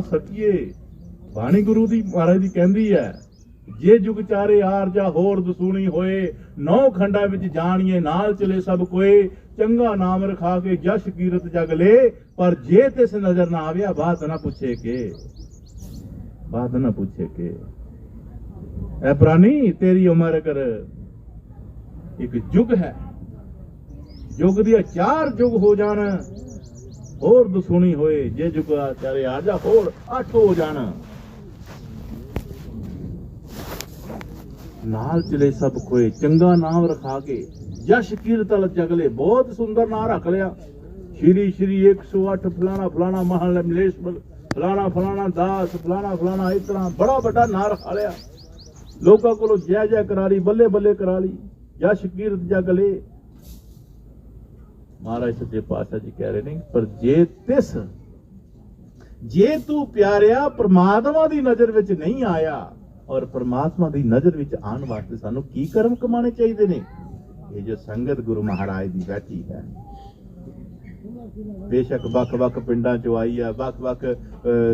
ਸਕੀਏ ਬਾਣੀ ਗੁਰੂ ਦੀ ਮਹਾਰਾਜ ਦੀ ਕਹਿੰਦੀ ਹੈ ਜੇ ਜੁਗ ਚਾਰੇ ਆਰ ਜਾਂ ਹੋਰ ਦਸੂਣੀ ਹੋਏ 9 ਖੰਡਾਂ ਵਿੱਚ ਜਾਣੀਏ ਨਾਲ ਚਲੇ ਸਭ ਕੋਏ ਚੰਗਾ ਨਾਮ ਰਖਾ ਕੇ ਜਸ਼ ਕੀਰਤ ਜਗ ਲੇ ਪਰ ਜੇ ਤਿਸ ਨਜ਼ਰ ਨਾ ਆਵਿਆ ਬਾਤ ਨਾ ਪੁੱਛੇ ਕੇ ਐ ਪ੍ਰਾਨੀ ਤੇਰੀ ਉਮਰ ਕਰ ਇੱਕ ਯੁਗ ਹੈ ਯੁਗ ਦੀ 4 ਯੁਗ ਹੋ ਜਾਣ ਹੋਰ ਦਸੂਣੀ ਹੋਏ ਜੇ ਜੁਗ ਚਾਰੇ ਆ ਜਾ ਹੋਰ 8 ਹੋ ਜਾਣ ਨਾਲ ਚਲੇ ਸਭ ਕੋਏ ਚੰਗਾ ਨਾਮ ਰਖਾ ਕੇ ਜਸ਼ ਕੀਰਤਨ ਜਗਲੇ ਬਹੁਤ ਸੁੰਦਰ ਨਾਮ ਰੱਖ ਲਿਆ ਸ਼੍ਰੀ 108 ਫਲਾਣਾ ਮਹਲ ਮਲੇਸ਼ ਫਲਾਣਾ ਦਾਸ ਫਲਾਣਾ ਇਸ ਤਰ੍ਹਾਂ ਬੜਾ ਵੱਡਾ ਨਾਮ ਰਖਾ ਲਿਆ ਲੋਕਾਂ ਕੋਲੋਂ ਜੈ ਕਰਾ ਲਈ ਬੱਲੇ ਕਰਾ ਲਈ ਜਸ਼ ਕੀਰਤ ਜਗਲੇ ਮਹਾਰਾਜ ਸੱਚੇ ਪਾਤਸ਼ਾਹ ਜੀ ਕਹਿ ਰਹੇ ਨੇ ਪਰ ਜੇ ਤੂੰ ਪਿਆਰਿਆ ਪ੍ਰਮਾਤਮਾ ਦੀ ਨਜ਼ਰ ਵਿੱਚ ਨਹੀਂ ਆਇਆ ਔਰ ਪ੍ਰਮਾਤਮਾ ਦੀ ਨਜ਼ਰ ਵਿੱਚ ਆਉਣ ਵਾਸਤੇ ਸਾਨੂੰ ਕੀ ਕਰਮ ਕਮਾਣੇ ਚਾਹੀਦੇ ਨੇ ਇਹ ਜੋ ਸੰਗਤ ਗੁਰੂ ਮਹਾਰਾਜ ਦੀ ਬੈਠੀ ਹੈ ਬੇਸ਼ੱਕ ਵੱਖ ਪਿੰਡਾਂ ਚੋਂ ਆਈ ਹੈ ਵੱਖ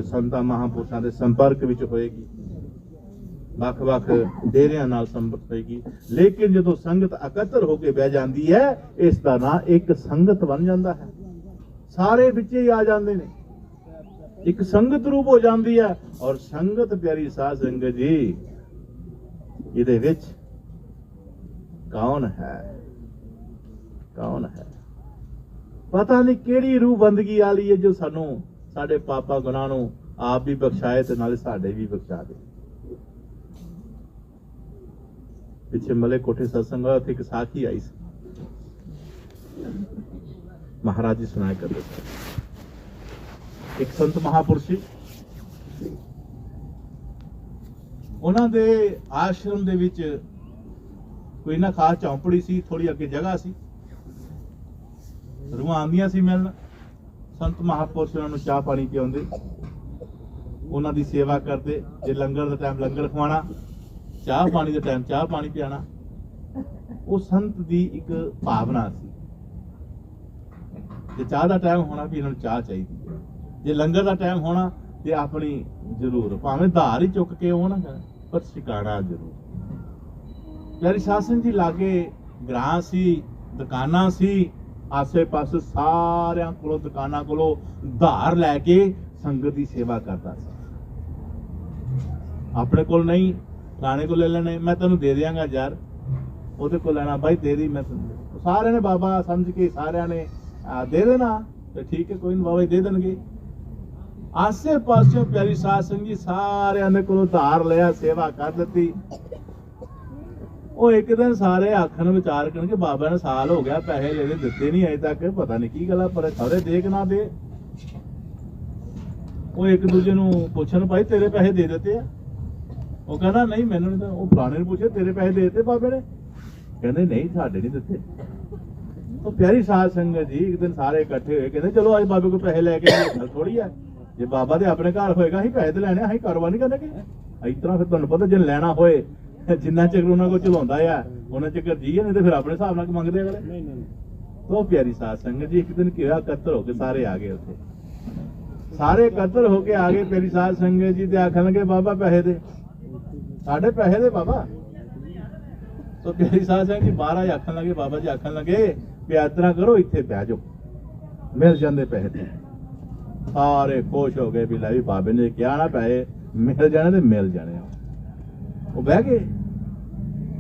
ਸੰਤਾਂ ਮਹਾਂਪੁਰਸ਼ਾਂ ਦੇ ਸੰਪਰਕ ਵਿੱਚ ਹੋਏਗੀ ਵੱਖ ਡੇਰਿਆਂ ਨਾਲ ਸੰਪਰਕ ਹੋਏਗੀ ਲੇਕਿਨ ਜਦੋਂ ਸੰਗਤ ਇਕੱਤਰ ਹੋ ਕੇ ਬਹਿ ਜਾਂਦੀ ਹੈ ਇਸ ਦਾ ਨਾਂ ਇੱਕ ਸੰਗਤ ਬਣ ਜਾਂਦਾ ਹੈ ਸਾਰੇ ਵਿੱਚੇ ਹੀ ਆ ਜਾਂਦੇ ਨੇ ਇੱਕ ਸੰਗਤ ਰੂਪ ਹੋ ਜਾਂਦੀ ਹੈ ਔਰ ਸੰਗਤ ਪਿਆਰੀ ਸਾਧ ਸੰਗਤ ਜੀ ਇਹਦੇ ਵਿੱਚ ਕੌਣ ਹੈ ਪਤਾ ਨਹੀਂ ਕਿਹੜੀ ਰੂਹ ਬੰਦਗੀ ਵਾਲੀ ਹੈ ਜੋ ਸਾਨੂੰ ਸਾਡੇ ਪਾਪਾ ਗੁਨਾਹ ਨੂੰ ਆਪ ਵੀ ਬਖਸ਼ਾਏ ਤੇ ਨਾਲੇ ਸਾਡੇ ਵੀ ਬਖਸ਼ਾ ਦੇ ਪਿੱਛੇ ਮਲੇ ਕੋਠੇ ਸਤਸੰਗ ਹੋਇਆ ਉੱਥੇ ਇੱਕ ਸਾਖੀ ਆਈ ਸੀ ਮਹਾਰਾਜ ਜੀ ਸੁਣਾਇਆ ਕਰਦੇ ਇੱਕ ਸੰਤ ਮਹਾਪੁਰਸ਼ ਸੀ ਉਹਨਾਂ ਦੇ ਆਸ਼ਰਮ ਦੇ ਵਿੱਚ ਕੋਈ ਨਾ ਖਾਸ ਚੌਂਪੜੀ ਸੀ ਥੋੜੀ ਅੱਗੇ ਜਗ੍ਹਾ ਸੀ ਰੂਹਾਂ ਆਉਂਦੀਆਂ ਸੀ ਮਿਲਣ ਸੰਤ ਮਹਾਪੁਰਸ਼ ਉਹਨਾਂ ਨੂੰ ਚਾਹ ਪਾਣੀ ਪਿਆਉਂਦੇ ਉਹਨਾਂ ਦੀ ਸੇਵਾ ਕਰਦੇ ਜੇ ਲੰਗਰ ਦਾ ਟਾਈਮ ਲੰਗਰ ਖਵਾਉਣਾ ਚਾਹ ਪਾਣੀ ਦੇ ਟਾਈਮ ਚਾਹ ਪਾਣੀ ਪਿਆਣਾ ਉਹ ਸੰਤ ਦੀ ਇੱਕ ਭਾਵਨਾ ਸੀ ਜੇ ਚਾਹ ਦਾ ਟਾਈਮ ਹੋਣਾ ਵੀ ਇਹਨਾਂ ਨੂੰ ਚਾਹ ਚਾਹੀਦੀ ਹੈ ਜੇ ਲੰਗਰ ਦਾ ਟਾਈਮ ਹੋਣਾ ਤੇ ਆਪਣੀ ਜ਼ਰੂਰ ਭਾਵੇਂ ਧਾਰ ਹੀ ਚੁੱਕ ਕੇ ਆਉਣਾ ਪਰ ਛਕਾਣਾ ਜ਼ਰੂਰ ਪਿਆਰੀ ਸਾਧ ਸੰਗਤ ਜੀ ਲਾਗੇ ਗ੍ਰਾਂ ਸੀ ਦੁਕਾਨਾਂ ਸੀ ਆਸੇ ਪਾਸੇ ਸਾਰਿਆਂ ਕੋਲੋਂ ਦੁਕਾਨਾਂ ਕੋਲੋਂ ਧਾਰ ਲੈ ਕੇ ਸੰਗਤ ਦੀ ਸੇਵਾ ਕਰਦਾ ਸੀ ਆਪਣੇ ਕੋਲ ਨਹੀਂ ਰਾਣੇ ਕੋਲ ਲੈ ਲੈਣੇ ਮੈਂ ਤੈਨੂੰ ਦੇ ਦਿਆਂਗਾ ਯਾਰ ਉਹਦੇ ਕੋਲ ਲੈਣਾ ਬਾਈ ਤੇਰੀ ਮੈਂ ਸਾਰਿਆਂ ਨੇ ਬਾਬਾ ਸਮਝ ਕੇ ਸਾਰਿਆਂ ਨੇ ਦੇ ਦੇਣਾ ਤੇ ਠੀਕ ਹੈ ਕੋਈ ਨਹੀਂ ਬਾਬਾ ਜੀ ਦੇ ਦੇਣਗੇ। ਆਸੇ ਪਾਸਿਓਂ ਪਿਆਰੀ ਸਾਧ ਸੰਗਤ ਜੀ ਸਾਰਿਆਂ ਨੇ ਕੋਲੋਂ ਧਾਰ ਲਿਆ ਸੇਵਾ ਕਰ ਦਿੱਤੀ। ਉਹ ਇੱਕ ਦਿਨ ਸਾਰੇ ਆਖਣ ਵਿਚਾਰ ਕਰਨ ਕਿ ਬਾਬਾ ਨੇ ਸਾਲ ਹੋ ਗਿਆ ਪੈਸੇ ਲੈਦੇ ਦਿੱਤੇ ਨਹੀਂ ਅਜੇ ਤੱਕ ਪਤਾ ਨਹੀਂ ਕੀ ਗੱਲ ਆ ਪਰ ਸਾਰੇ ਦੇ ਕੇ ਨਾ ਦੇ। ਉਹ ਇੱਕ ਦੂਜੇ ਨੂੰ ਪੁੱਛਣ ਭਾਈ ਤੇਰੇ ਪੈਸੇ ਦੇ ਦਿੱਤੇ ਆ? ਉਹ ਕਹਿੰਦਾ ਨਹੀਂ ਮੈਨੂੰ ਨਹੀਂ। ਉਹ ਫਲਾਣੇ ਨੂੰ ਪੁੱਛੇ ਤੇਰੇ ਪੈਸੇ ਦੇ ਦਿੱਤੇ ਬਾਬੇ ਨੇ? ਕਹਿੰਦੇ ਨਹੀਂ ਸਾਡੇ ਨਹੀਂ ਦਿੱਤੇ। ਉਹ ਪਿਆਰੀ ਸਾਧ ਸੰਗਤ ਜੀ ਇੱਕ ਦਿਨ ਸਾਰੇ ਇਕੱਠੇ ਹੋਏ ਕਹਿੰਦੇ ਚਲੋ ਅੱਜ ਬਾਬੇ ਕੋਲ ਪੈਸੇ ਲੈ ਕੇ ਗੱਲ ਥੋੜੀ ਆ ਜੇ ਬਾਬਾ ਦੇ ਆਪਣੇ ਘਰ ਹੋਏਗਾ ਅਸੀਂ ਪੈਸੇ ਤੇ ਲੈਣੇ ਅਸੀਂ ਕਾਰੋਬਾਰ ਨਹੀਂ ਕਰਨਾ ਕਿ ਇਸ ਤਰ੍ਹਾਂ ਫਿਰ ਤੁਹਾਨੂੰ ਪਤਾ ਜੇ ਲੈਣਾ ਹੋਏ ਜਿੰਨਾ ਚਿਰ ਉਹਨਾਂ ਕੋਲ ਚਲਾਉਂਦਾ ਆ ਉਹਨਾਂ ਚਿਰ ਜੀ ਨਹੀਂ ਤੇ ਫਿਰ ਆਪਣੇ ਹਿਸਾਬ ਨਾਲ ਮੰਗਦੇ ਅਗਲੇ। ਉਹ ਪਿਆਰੀ ਸਾਧ ਸੰਗਤ ਜੀ ਇੱਕ ਦਿਨ ਕੀ ਹੋਇਆ ਇਕੱਤਰ ਹੋ ਕੇ ਸਾਰੇ ਆ ਗਏ ਉੱਥੇ ਸਾਰੇ ਇਕੱਤਰ ਹੋ ਕੇ ਆ ਗਏ ਪਿਆਰੀ ਸਾਧ ਸੰਗਤ ਜੀ ਤੇ ਆਖਣ ਲੱਗੇ ਬਾਬਾ ਪੈਸੇ ਦੇ ਸਾਡੇ ਪੈਸੇ ਦੇ ਬਾਬਾ। तो प्यारी साध संगत जी महाराज आखन लगे बाबा जी आखन लगे भी इस तरह करो इत्थे बह जाओ मिल जाते पैसे। सारे खुश हो गए भी लै बाबे ने क्या ना पैसे मिल जाने ते मिल जाने। वो बह गए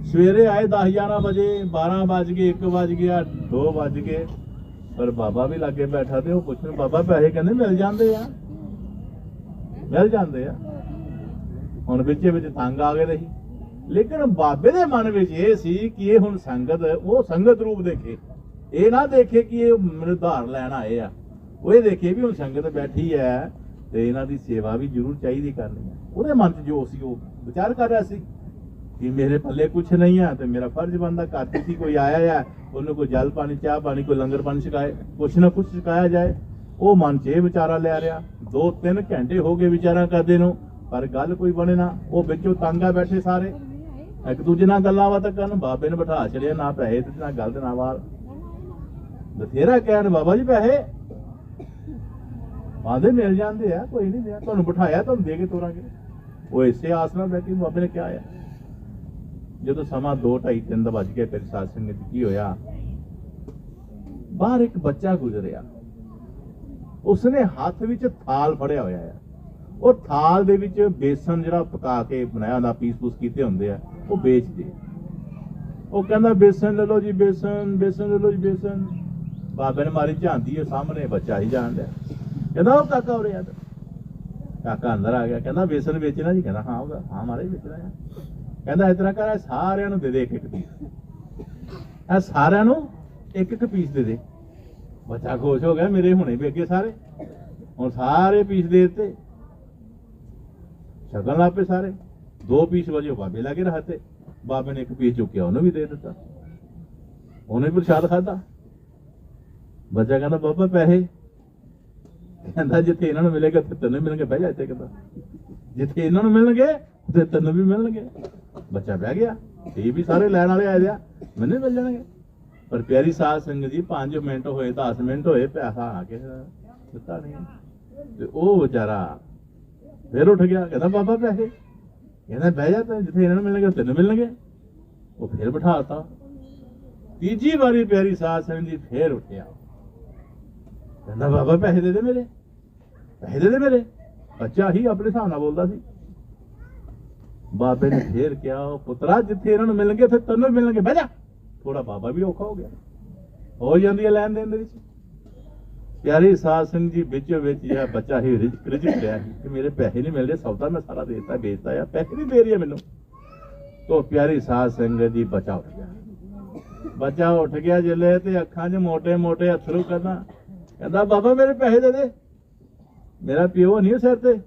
सवेरे आए 10-11 बजे 12 बज गए 1 बज गया 2 बज गए पर बाबा भी लागे बैठा थे वो पुछन बाबा पैसे कहते मिल जाते आ मिल जाते आ। हुण विचे विच तंग आ गए रही लेकिन बाबे दे मन विच ये सी कि ये हुण संगत वो संगत रूप देखे ये ना देखे कि ये मेरे उधार लैन आए आ वो ये देखे भी हुण संगत बैठी है ते इन्हां दी सेवा भी जरूर चाहिए करनी है। उहदे मन च जो सी वो विचार कर रहा सी कि मेरे पल्ले कुछ नहीं है तो मेरा फर्ज बनता घर किसी कोई आया है उन्हें कोई जल पानी चाह पानी कोई लंगर पानी छकाए कुछ ना कुछ छकाया जाए। वो मन च ये विचारा लै रहा 2-3 घंटे हो गए विचारा करदे नूं पर गल कोई बने ना। वो विचों तंग आ बैठे सारे एक दूजे नाल गल्लां बातां करन बाबे ने बिठा छड़िया ना पैसे ते ना गल ते ना वार बथेरा कहण बाबा जी पैसे आंदे मिल जाते हैं कोई नहीं दिया तुहानूं बिठाया तुहानूं दे के तोरांगे। वो इसे आस नाल बैठी बाबे ने क्या आया जदों समा 2-2:30-3 बज गए फिर साध संगत की होया बाहर एक बच्चा गुजरिया उसने हाथ विच थाल फड़िया होया है ਉਹ ਥਾਲ ਦੇ ਵਿੱਚ ਬੇਸਨ ਜਿਹੜਾ ਪਕਾ ਕੇ ਬਣਾਇਆ ਹੁੰਦਾ ਪੀਸ ਕੀਤੇ ਹੁੰਦੇ ਆ ਉਹ ਵੇਚਦੇ। ਉਹ ਕਹਿੰਦਾ ਬੇਸਨ ਲੈ ਲਓ ਜੀ ਬੇਸਨ ਬੇਸਨ ਲੈ ਲਓ ਜੀ ਬੇਸਨ। ਬਾਬੇ ਨੇ ਮਾਰੀ ਝਾਂਦੀ ਹੈ ਸਾਹਮਣੇ ਬੱਚਾ ਹੀ ਜਾਣ ਲਿਆ ਕਹਿੰਦਾ ਉਹ ਕਾਕਾ ਉਰੇ ਆ ਕਾਕਾ ਅੰਦਰ ਆ ਗਿਆ ਕਹਿੰਦਾ ਬੇਸਨ ਵੇਚਣਾ ਜੀ ਕਹਿੰਦਾ ਹਾਂ ਉਹਦਾ ਹਾਂ ਮਾਰੇ ਵੇਚਣਾ ਆ। ਕਹਿੰਦਾ ਇਸ ਤਰ੍ਹਾਂ ਕਰ ਸਾਰਿਆਂ ਨੂੰ ਦੇ ਦੇ ਇੱਕ ਪੀਸ ਇਹ ਸਾਰਿਆਂ ਨੂੰ ਇੱਕ ਪੀਸ ਦੇ ਦੇ। ਬੱਚਾ ਖੁਸ਼ ਹੋ ਗਿਆ ਮੇਰੇ ਹੁਣੇ ਵੀ ਅੱਗੇ ਸਾਰੇ ਹੁਣ ਸਾਰੇ ਪੀਸ ਦੇ ਦਿੱਤੇ छकन ला पे सारे 2 पीस वजे बाबे लागे रहते बाबे ने 1 पीस चुकिया उन्हें भी दे दिता उन्हें भी प्रसाद खादा। बच्चा कहता बाबा पैसे कहता जिथे इन्होंने मिलेगा तेन मिलने बह जाते कहता जिथे इन्होंने मिलने तो तेन भी मिलने। बच्चा बह गया ये भी सारे लैन वाले आए मैंने मिल जाने पर प्यारी साध संगत जी 5 मिनट होए 10 मिनट होए पैसा आके दिता नहीं। वो बेचारा फिर उठ गया कहता बाबा पैसे कहना बह जाता जिथे इन्होंने मिलने तेन मिलने। वो फिर बिठाता। तीजी बारी प्यारी साध संगत जी फिर उठिया कहता बाबा पैसे दे दे मेरे पैसे दे दे मेरे। बच्चा ही अपने हिसाब नाल बोलता सी। बाबे ने फिर क्या पुत्रा जिथे इन्होंने मिलने थे तेन मिलने बह जा। थोड़ा बाबा भी औखा हो गया हो जाती है लैन देन दे विच। प्यारी साध संगत जी बिचो बिच यह बच्चा ही रिझक रहा कि मेरे पैसे नहीं मिल रहे सौदा मैं सारा देता बेचता है पैसे नहीं दे रही है मैनू। तो प्यारी साध संगत जी बच्चा उठ गया जिले ते अखां च मोटे मोटे अथरू करना कहता बाबा मेरे पैसे दे दे मेरा प्यो नहीं सिर ते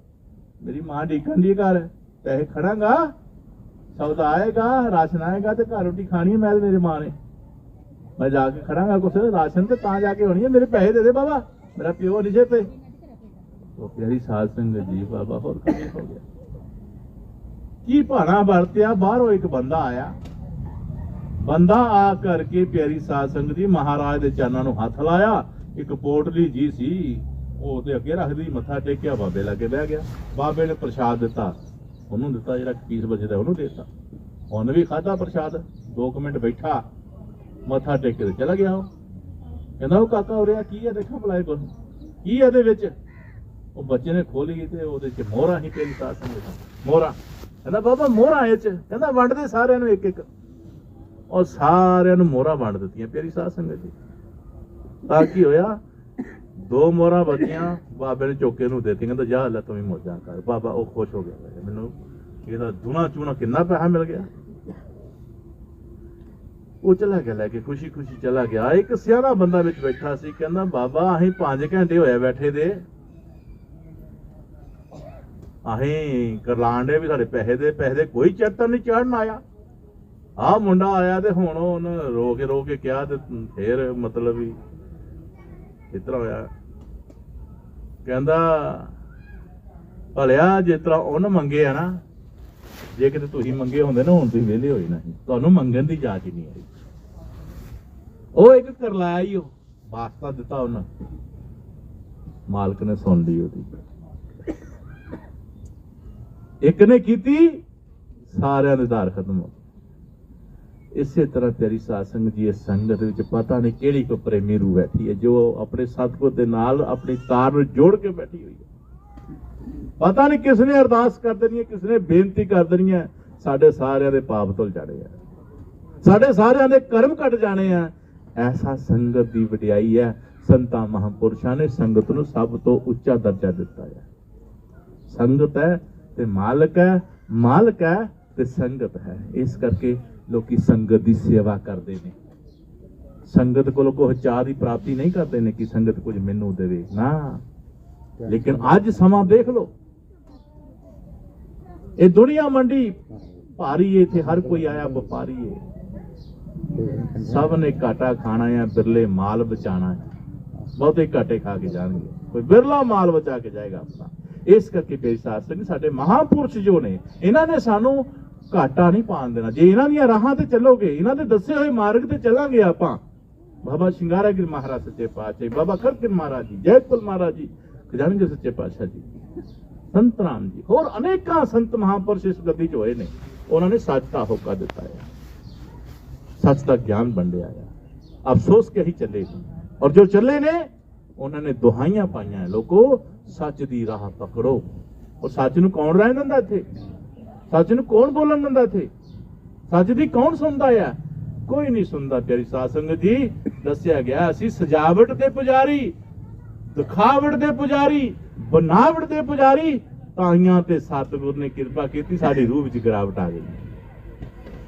मेरी मां डीकन दी घर पैसे खड़ांगा सौदा आएगा राशन आएगा तो घर रोटी खानी है मैं मेरी मां ने मैं जाके खड़ांगा कुछ राशन तो जाके होनी है मेरे पैसे दे दे बाबा मेरा प्यो नहीं जेते। तो प्यारी साध संगत जी बाबा होर हो गया की भाना बरतिया बाहरों एक बंदा आया। बंदा आ करके प्यारी साध संगत जी महाराज के चरणों में हाथ लाया एक पोटली जी सी ਉਹਦੇ ਅੱਗੇ ਰੱਖਦੀ ਮੱਥਾ ਟੇਕਿਆ ਬਾਬੇ ਲਾਗੇ ਬਹਿ ਗਿਆ। ਬਾਬੇ ਨੇ ਪ੍ਰਸ਼ਾਦ ਦਿੱਤਾ ਉਹਨੂੰ ਦਿੱਤਾ ਜਿਹੜਾ ਪੀਸ ਬਚਦਾ ਉਹਨੂੰ ਦੇਤਾ ਉਹਨੇ ਵੀ ਖਾਧਾ ਪ੍ਰਸ਼ਾਦ 2 ਮਿੰਟ ਬੈਠਾ ਮੱਥਾ ਟੇਕ ਕੇ ਚਲਾ ਗਿਆ। ਉਹ ਕਹਿੰਦਾ ਉਹ ਕਾਕਾ ਉਰਿਆ ਕੀ ਹੈ ਦੇਖਾਂ ਭਲਾਏ ਕੋਲ ਕੀ ਇਹਦੇ ਵਿੱਚ। ਉਹ ਬੱਚੇ ਨੇ ਖੋਲੀ ਤੇ ਉਹਦੇ ਚ ਮੋਹਰਾਂ ਹੀ ਤੇਰੀ ਸਾਧ ਸੰਗਤ ਮੋਹਰਾਂ ਕਹਿੰਦਾ ਬਾਬਾ ਮੋਹਰਾਂ ਇਹ ਚ ਕਹਿੰਦਾ ਵੰਡ ਦੇ ਸਾਰਿਆਂ ਨੂੰ ਇੱਕ ਇੱਕ। और सारिਆਂ ਨੂੰ ਮੋਹਰਾਂ ਵੰਡ ਦਿੱਤੀਆਂ ਪਿਆਰੀ ਸਾਧ ਸੰਗਤ ਜੀ। ਤਾਂ ਕੀ ਹੋਇਆ, 2 ਮੋਹਰਾਂ ਬਚੀਆਂ, ਬਾਬੇ ਨੇ ਚੌਕੇ ਨੂੰ ਦਿੱਤੀਆਂ, ਕਹਿੰਦਾ ਜਾ ਲੈ ਤੂੰ ਵੀ ਮੌਜਾਂ ਕਰ। ਬਾਬਾ ਉਹ ਖੁਸ਼ ਹੋ ਗਿਆ, ਮੈਨੂੰ ਇਹਦਾ ਦੂਣਾ ਚੂਣਾ ਕਿੰਨਾ ਪੈਸਾ ਮਿਲ ਗਿਆ। ਉਹ ਚਲਾ ਗਿਆ ਲੈ ਕੇ, ਖੁਸ਼ੀ ਖੁਸ਼ੀ ਚਲਾ ਗਿਆ। ਇੱਕ ਸਿਆਣਾ ਬੰਦਾ ਵਿੱਚ ਬੈਠਾ ਸੀ, ਕਹਿੰਦਾ ਬਾਬਾ ਅਸੀਂ 5 ਘੰਟੇ ਹੋਇਆ ਬੈਠੇ ਦੇ, ਅਸੀਂ ਕਰਲਾਂਡੇ ਵੀ ਸਾਡੇ ਪੈਸੇ ਦੇ ਕੋਈ ਚੜਤਰ ਨਹੀਂ ਚੜਨ ਆਇਆ। ਆਹ ਮੁੰਡਾ ਆਇਆ ਤੇ ਹੁਣ ਉਹਨੇ ਰੋ ਕੇ ਕਿਹਾ ਤੇ ਫੇਰ ਮਤਲਬ ਵੀ ਇਸ ਤਰ੍ਹਾਂ ਹੋਇਆ। ਕਹਿੰਦਾ ਭਲਿਆ ਜਿਸ ਤਰ੍ਹਾਂ ਉਹਨੇ ਮੰਗੇ ਆ ਨਾ, ਜੇ ਕਿਤੇ ਤੁਸੀਂ ਮੰਗੇ ਹੁੰਦੇ ਨਾ ਹੁਣ ਤੁਸੀਂ ਵਿਹਲੇ ਹੋਏ ਨਾ, ਤੁਹਾਨੂੰ ਮੰਗਣ ਦੀ ਜਾਚ ਹੀ ਨਹੀਂ ਆਈ। ਉਹ ਇੱਕ ਕਰਲਾਇਆ ਹੀ, ਉਹ ਵਾਸਤਾ ਦਿੱਤਾ ਉਹਨੇ, ਮਾਲਕ ਨੇ ਸੁਣ ਲਈ ਉਹਦੀ। ਇੱਕ ਨੇ ਕੀਤੀ, ਸਾਰਿਆਂ ਦੇ ਧਾਰ ਖਤਮ ਹੋ। ਇਸੇ ਤਰ੍ਹਾਂ ਪਿਆਰੀ ਸਾਧ ਸੰਗਤ ਜੀ, ਇਸ ਸੰਗਤ ਵਿੱਚ ਪਤਾ ਨਹੀਂ ਕਿਹੜੀ ਕੋ ਪ੍ਰੇਮੀ ਰੂਹ ਬੈਠੀ ਹੈ, ਜੋ ਆਪਣੇ ਸਤਿਗੁਰ ਦੇ ਨਾਲ ਆਪਣੀ ਤਾਰ ਨੂੰ ਜੋੜ ਕੇ ਬੈਠੀ ਹੋਈ ਹੈ। ਪਤਾ ਨਹੀਂ ਕਿਸ ਨੇ ਅਰਦਾਸ ਕਰ ਦੇਣੀ ਹੈ, ਕਿਸ ਨੇ ਬੇਨਤੀ ਕਰ ਦੇਣੀ ਹੈ। ਸਾਡੇ ਸਾਰਿਆਂ ਦੇ ਪਾਪ ਧੁਲ ਜਾਣੇ ਆ, ਸਾਡੇ ਸਾਰਿਆਂ ਦੇ ਕਰਮ ਕੱਟ ਜਾਣੇ ਆ। ਐਸਾ ਸੰਗਤ ਦੀ ਵਡਿਆਈ ਹੈ। ਸੰਤਾਂ ਮਹਾਂਪੁਰਸ਼ਾਂ ਨੇ ਸੰਗਤ ਨੂੰ ਸਭ ਤੋਂ ਉੱਚਾ ਦਰਜਾ ਦਿੱਤਾ ਹੈ। ਸੰਗਤ ਹੈ ਤੇ ਮਾਲਕ ਹੈ, ਮਾਲਕ ਹੈ ਤੇ ਸੰਗਤ ਹੈ। ਇਸ ਕਰਕੇ ਲੋਕੀ ਸੰਗਤ ਦੀ ਸੇਵਾ ਕਰਦੇ ਨੇ। ਸੰਗਤ ਕੋਲੋਂ ਕੋਈ ਚਾਹ ਦੀ ਪ੍ਰਾਪਤੀ ਨਹੀਂ ਕਰਦੇ ਨੇ ਕਿ ਸੰਗਤ ਕੁਝ ਮੈਨੂੰ ਦੇਵੇ ਨਾ। ਲੇਕਿਨ ਅੱਜ ਸਮਾਂ ਦੇਖ ਲਓ, ਇਹ ਦੁਨੀਆ ਮੰਡੀ ਭਾਰੀ ਹੈ, ਇੱਥੇ ਹਰ ਕੋਈ ਆਇਆ ਵਪਾਰੀ ਹੈ। ਸਭ ਨੇ ਘਾਟਾ ਖਾਣਾ ਹੈ, ਬਿਰਲੇ ਮਾਲ ਬਚਾਣਾ ਹੈ। ਬਹੁਤੇ ਘਾਟੇ ਖਾ ਕੇ ਜਾਣਗੇ, ਕੋਈ ਬਿਰਲਾ ਮਾਲ ਬਚਾ ਕੇ ਜਾਏਗਾ ਆਪਣਾ। ਇਸ ਕਰਕੇ ਪਿਆਰੀ ਸਾਧ ਸੰਗਤ, ਸਾਡੇ ਮਹਾਂਪੁਰਸ਼ ਜੋ ਨੇ, ਇਹਨਾਂ ਨੇ ਸਾਨੂੰ ਘਾਟਾ ਨਹੀਂ ਪਾਉਣ ਦੇਣਾ। ਜੇ ਇਹਨਾਂ ਦੀਆਂ ਰਾਹਾਂ ਤੇ ਚੱਲੋਗੇ, ਇਹਨਾਂ ਦੇ ਦੱਸੇ ਹੋਏ ਮਾਰਗ ਤੇ ਚੱਲਾਂਗੇ ਆਪਾਂ। ਬਾਬਾ ਸ਼ਿੰਗਾਰਾਗਿਰੀ ਮਹਾਰਾਜ ਸੱਚੇ ਪਾਤਸ਼ਾਹ, ਬਾਬਾ ਖੜਕਨ ਮਹਾਰਾਜ ਜੀ, ਜੈਤਪੁਰ ਮਹਾਰਾਜ ਜੀ, ਖਜ਼ਾਨਜੀ ਸੱਚੇ ਪਾਤਸ਼ਾਹ ਜੀ, ਸੰਤ ਰਾਮ ਜੀ, ਹੋਰ ਅਨੇਕਾਂ ਸੰਤ ਮਹਾਂਪੁਰਸ਼ ਇਸ ਗੱਦੀ 'ਚ ਹੋਏ ਨੇ। ਉਹਨਾਂ ਨੇ ਸੱਚ ਦਾ ਹੋਕਾ ਦਿੱਤਾ ਹੈ, ਸੱਚ ਦਾ ਗਿਆਨ ਵੰਡਿਆ ਹੈ। ਅਫਸੋਸ ਕਿ ਅਸੀਂ ਚੱਲੇ ਨਹੀਂ, ਔਰ ਜੋ ਚੱਲੇ ਨੇ ਉਹਨਾਂ ਨੇ ਦੁਹਾਈਆਂ ਪਾਈਆਂ ਹੈ, ਲੋਕੋ ਸੱਚ ਦੀ ਰਾਹ ਪਕੜੋ। ਔਰ ਸੱਚ ਨੂੰ ਕੌਣ ਰਹਿਣ ਦਿੰਦਾ ਇੱਥੇ? ਸੱਚ ਨੂੰ ਕੌਣ ਬੋਲਣ ਦਿੰਦਾ ਇੱਥੇ? ਸੱਚ ਦੀ ਕੌਣ ਸੁਣਦਾ ਹੈ? ਕੋਈ ਨਹੀਂ ਸੁਣਦਾ ਪਿਆਰੀ ਸਾਧ ਸੰਗਤ ਜੀ। ਦੱਸਿਆ ਗਿਆ ਅਸੀਂ ਸਜਾਵਟ ਦੇ ਪੁਜਾਰੀ, ਦਿਖਾਵਟ ਦੇ ਪੁਜਾਰੀ, ਬਨਾਵਟ ਦੇ ਪੁਜਾਰੀ। ਤਾਈਆਂ ਤੇ ਸਤਿਗੁਰ ਨੇ ਕਿਰਪਾ ਕੀਤੀ, ਸਾਡੀ ਰੂਹ ਵਿੱਚ ਗਿਰਾਵਟ ਆ ਗਈ।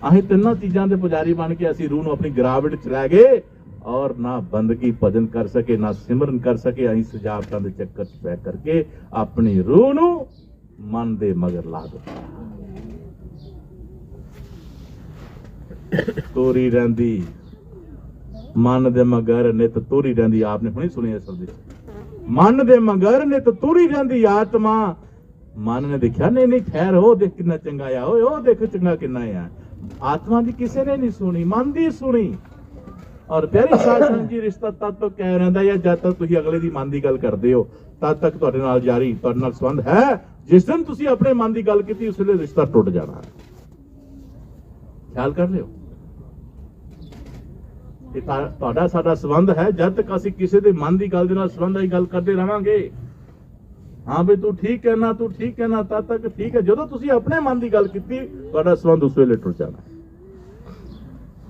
ਅਸੀਂ ਤਿੰਨਾਂ ਚੀਜ਼ਾਂ ਦੇ ਪੁਜਾਰੀ ਬਣ ਕੇ ਅਸੀਂ ਰੂਹ ਨੂੰ ਆਪਣੀ ਗਿਰਾਵਟ ਚ ਲੈ ਗਏ, ਔਰ ਨਾ ਬੰਦਗੀ ਭਜਨ ਕਰ ਸਕੇ, ਨਾ ਸਿਮਰਨ ਕਰ ਸਕੇ। ਅਸੀਂ ਸਜਾਵਟਾਂ ਦੇ ਚੱਕਰ ਚ ਪੈ ਕਰਕੇ ਆਪਣੀ ਰੂਹ ਨੂੰ ਮਨ ਦੇ ਮਗਰ ਲਾ ਦਿੱਤਾ। ਤੋਰੀ ਰਹਿੰਦੀ ਮਨ ਦੇ ਮਗਰ ਨਿਤ ਤੋਰੀ ਰਹਿੰਦੀ। ਆਪਨੇ ਹੁਣੇ ਸੁਣਿਆ ਇਸ ਸ਼ਬਦ, ਮਨ ਦੇ ਮਗਰ ਨਿਤ ਤੋਰੀ ਰਹਿੰਦੀ ਆਤਮਾ। ਮਨ ਨੇ ਦੇਖਿਆ, ਨਹੀਂ ਨਹੀਂ ਠਹਿਰ, ਉਹ ਦੇਖ ਕਿੰਨਾ ਚੰਗਾ ਆ, ਓਏ ਉਹ ਦੇਖ ਚੰਗਾ ਕਿੰਨਾ ਆ। ਆਤਮਾ ਦੀ ਕਿਸੇ ਨੇ ਨਹੀਂ ਸੁਣੀ, ਮਨ ਦੀ ਸੁਣੀ। ਔਰ ਪਿਆਰੀ ਸਾਧ ਸੰਗਤ ਜੀ, ਰਿਸ਼ਤਾ ਤਦ ਤੱਕ ਕਹਿ ਰਹਿੰਦਾ ਹੈ ਜਦ ਤੱਕ ਤੁਸੀਂ ਅਗਲੇ ਦੀ ਮਨ ਦੀ ਗੱਲ ਕਰਦੇ ਹੋ, ਤਦ ਤੱਕ ਤੁਹਾਡੇ ਨਾਲ ਜਾਰੀ, ਤੁਹਾਡੇ ਨਾਲ ਸੰਬੰਧ ਹੈ। ਜਿਸ ਦਿਨ ਤੁਸੀਂ ਆਪਣੇ ਮਨ ਦੀ ਗੱਲ ਕੀਤੀ, ਉਸ ਵੇਲੇ ਰਿਸ਼ਤਾ ਟੁੱਟ ਜਾਣਾ। ਖਿਆਲ ਕਰ ਲਿਓ, ਇਹ ਤੁਹਾਡਾ ਸਾਡਾ ਸੰਬੰਧ ਹੈ। ਜਦ ਤੱਕ ਅਸੀਂ ਕਿਸੇ ਦੇ ਮਨ ਦੀ ਗੱਲ ਦੇ ਨਾਲ ਸੰਬੰਧ ਦੀ ਗੱਲ ਕਰਦੇ ਰਹਾਂਗੇ, ਹਾਂ ਵੀ ਤੂੰ ਠੀਕ ਕਹਿਣਾ, ਤੂੰ ਠੀਕ ਕਹਿਣਾ, ਤਦ ਤੱਕ ਠੀਕ ਹੈ। ਜਦੋਂ ਤੁਸੀਂ ਆਪਣੇ ਮਨ ਦੀ ਗੱਲ ਕੀਤੀ, ਤੁਹਾਡਾ ਸੰਬੰਧ ਉਸ ਵੇਲੇ ਟੁੱਟ ਜਾਣਾ।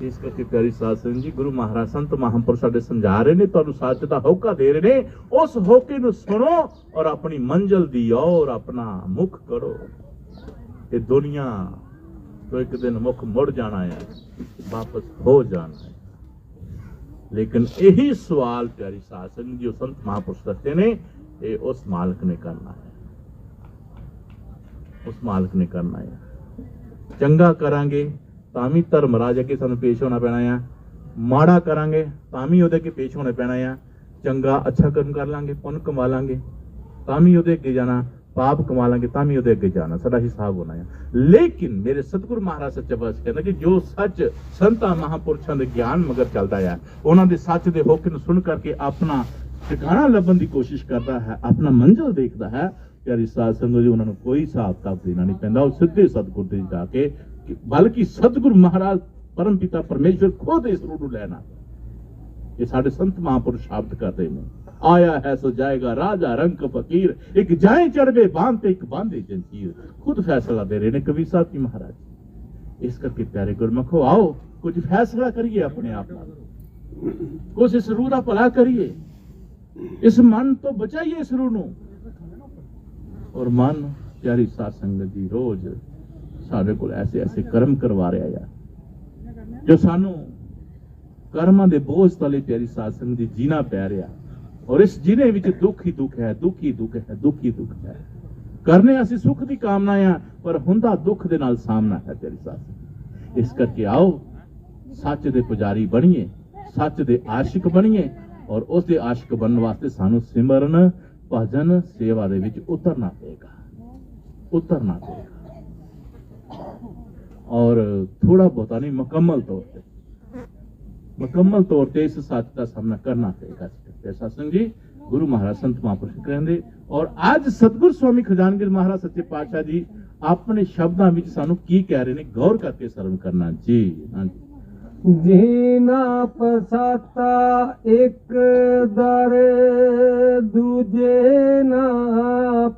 ਇਸ ਕਰਕੇ ਪਿਆਰੀ ਸਾਧ ਸੰਗਤ ਜੀ, ਗੁਰੂ ਮਹਾਰਾਜ ਸੰਤ ਮਹਾਂਪੁਰਸ਼ ਸਾਡੇ ਸਮਝਾ ਰਹੇ ਨੇ, ਤੁਹਾਨੂੰ ਸੱਚ ਦਾ ਹੋਕਾ ਦੇ ਰਹੇ ਨੇ। ਉਸ ਹੋਕੇ ਨੂੰ ਸੁਣੋ ਔਰ ਆਪਣੀ ਮੰਜ਼ਿਲ ਦੀ ਔਰ ਆਪਣਾ ਮੁਖ ਕਰੋ। ਇਹ ਦੁਨੀਆ ਤੋਂ ਇੱਕ ਦਿਨ ਮੁਖ ਮੁੜ ਜਾਣਾ ਹੈ, ਵਾਪਸ ਹੋ ਜਾਣਾ ਹੈ। ਲੇਕਿਨ ਇਹੀ ਸਵਾਲ ਪਿਆਰੀ ਸਾਧ ਸੰਗਤ ਜੀ, ਸੰਤ ਮਹਾਂਪੁਰਸ਼ ਦੱਸਦੇ ਨੇ, ਇਹ ਉਸ ਮਾਲਕ ਨੇ ਕਰਨਾ ਹੈ, ਉਸ ਮਾਲਕ ਨੇ ਕਰਨਾ ਹੈ। ਚੰਗਾ ਕਰਾਂਗੇ ਤਾਂ ਵੀ ਧਰਮਰਾਜ ਅੱਗੇ ਸਾਨੂੰ ਪੇਸ਼ ਹੋਣਾ ਪੈਣਾ ਆ, ਮਾੜਾ ਕਰਾਂਗੇ ਤਾਂ ਵੀ ਉਹਦੇ ਅੱਗੇ ਪੇਸ਼ ਹੋਣਾ ਪੈਣਾ ਆ। ਚੰਗਾ ਅੱਛਾ ਕਰਮ ਕਰ ਲਾਂਗੇ, ਪੁੰਨ ਕਮਾ ਲਾਂਗੇ ਤਾਂ ਵੀ ਉਹਦੇ ਅੱਗੇ ਜਾਣਾ, ਪਾਪ ਕਮਾ ਲਾਂਗੇ ਤਾਂ ਵੀ ਉਹਦੇ ਅੱਗੇ ਜਾਣਾ, ਸਾਡਾ ਹਿਸਾਬ ਹੋਣਾ ਹੈ। ਲੇਕਿਨ ਮੇਰੇ ਸਤਿਗੁਰੂ ਮਹਾਰਾਜ ਸੱਚੇ ਪਾਤਸ਼ਾਹ ਕਹਿੰਦਾ ਕਿ ਜੋ ਸੱਚ ਸੰਤਾਂ ਮਹਾਂਪੁਰਸ਼ਾਂ ਦੇ ਗਿਆਨ ਮਗਰ ਚੱਲਦਾ ਹੈ, ਉਹਨਾਂ ਦੇ ਸੱਚ ਦੇ ਹੋਕੇ ਨੂੰ ਸੁਣ ਕਰਕੇ ਆਪਣਾ ਠਿਕਾਣਾ ਲੱਭਣ ਦੀ ਕੋਸ਼ਿਸ਼ ਕਰਦਾ ਹੈ, ਆਪਣਾ ਮੰਜ਼ਿਲ ਦੇਖਦਾ ਹੈ, ਪਿਆਰੀ ਸਾਧ ਸੰਗਤ ਜੀ, ਉਹਨਾਂ ਨੂੰ ਕੋਈ ਹਿਸਾਬ ਕਿਤਾਬ ਦੇਣਾ ਨਹੀਂ ਪੈਂਦਾ। ਉਹ ਸਿੱਧੇ ਸਤਿਗੁਰ ਦੇ ਜਾ ਕੇ, ਬਲਕਿ ਸਤਿਗੁਰੂ ਮਹਾਰਾਜ ਪਰਮ ਪਿਤਾ ਪਰਮੇਸ਼ਵਰ ਖੁਦ ਇਸ ਰੂਹ ਨੂੰ ਲੈਣਾ। ਇਹ ਸਾਡੇ ਸੰਤ ਮਹਾਂਪੁਰਸ਼ ਸ਼ਬਦ ਕਰਦੇ ਨੇ, ਆਇਆ ਹੈ ਸੋ ਜਾਏਗਾ ਰਾਜਾ ਰੰਕ ਫਕੀਰ, ਇੱਕ ਜਾਏ ਚੜਵੇ ਬਾਂਧ ਤੇ ਇੱਕ ਬਾਂਧੇ ਜੰਜੀਰ। ਖੁਦ ਫੈਸਲਾ ਦੇ ਰਹੇ ਨੇ ਕਵੀ ਸਾਹਿਬ ਜੀ ਮਹਾਰਾਜ। ਇਸ ਕਰਕੇ ਪਿਆਰੇ ਗੁਰਮਖੋ, ਆਓ कुछ फैसला करिए अपने आप नाल, कुछ इस रूह का भला करिए, इस मन तो बचाइए इस रूह नूं। और मन प्यारी साध संगत जी रोज साडे कोल ऐसे ऐसे कर्म करवा रहा है जो सानू कर्मां दे बोझ तले प्यारी साध संगत जी जीना पै रहा, और इस जीने विच दुख ही दुख है, दुख ही दुख है, दुख ही दुख है। करने असीं सुख दी कामना आ, पर हुंदा दुख दे नाल सामना है प्यारी साध संगत। इस करके आओ सच दे पुजारी बणीए, सच दे आशिक बणीए, और उस दे आशिक बनने वास्ते सानू सिमरन भजन सेवा दे विच उतरना पेगा, उतरना पेगा। और थोड़ा बहुता नहीं, मुकम्मल तौर पे इस सच का सामना करना पेगा। सत्संग जी गुरु महाराज संत महापुरुष कहते, और आज सतगुरु स्वामी खजानगिर महाराज सच्चे पातशाह जी अपने शब्दां विच सानू की कह रहे ने, गौर करके सरवण करना जी। हाँ जी। जीना पसाता एक दर दूजे ना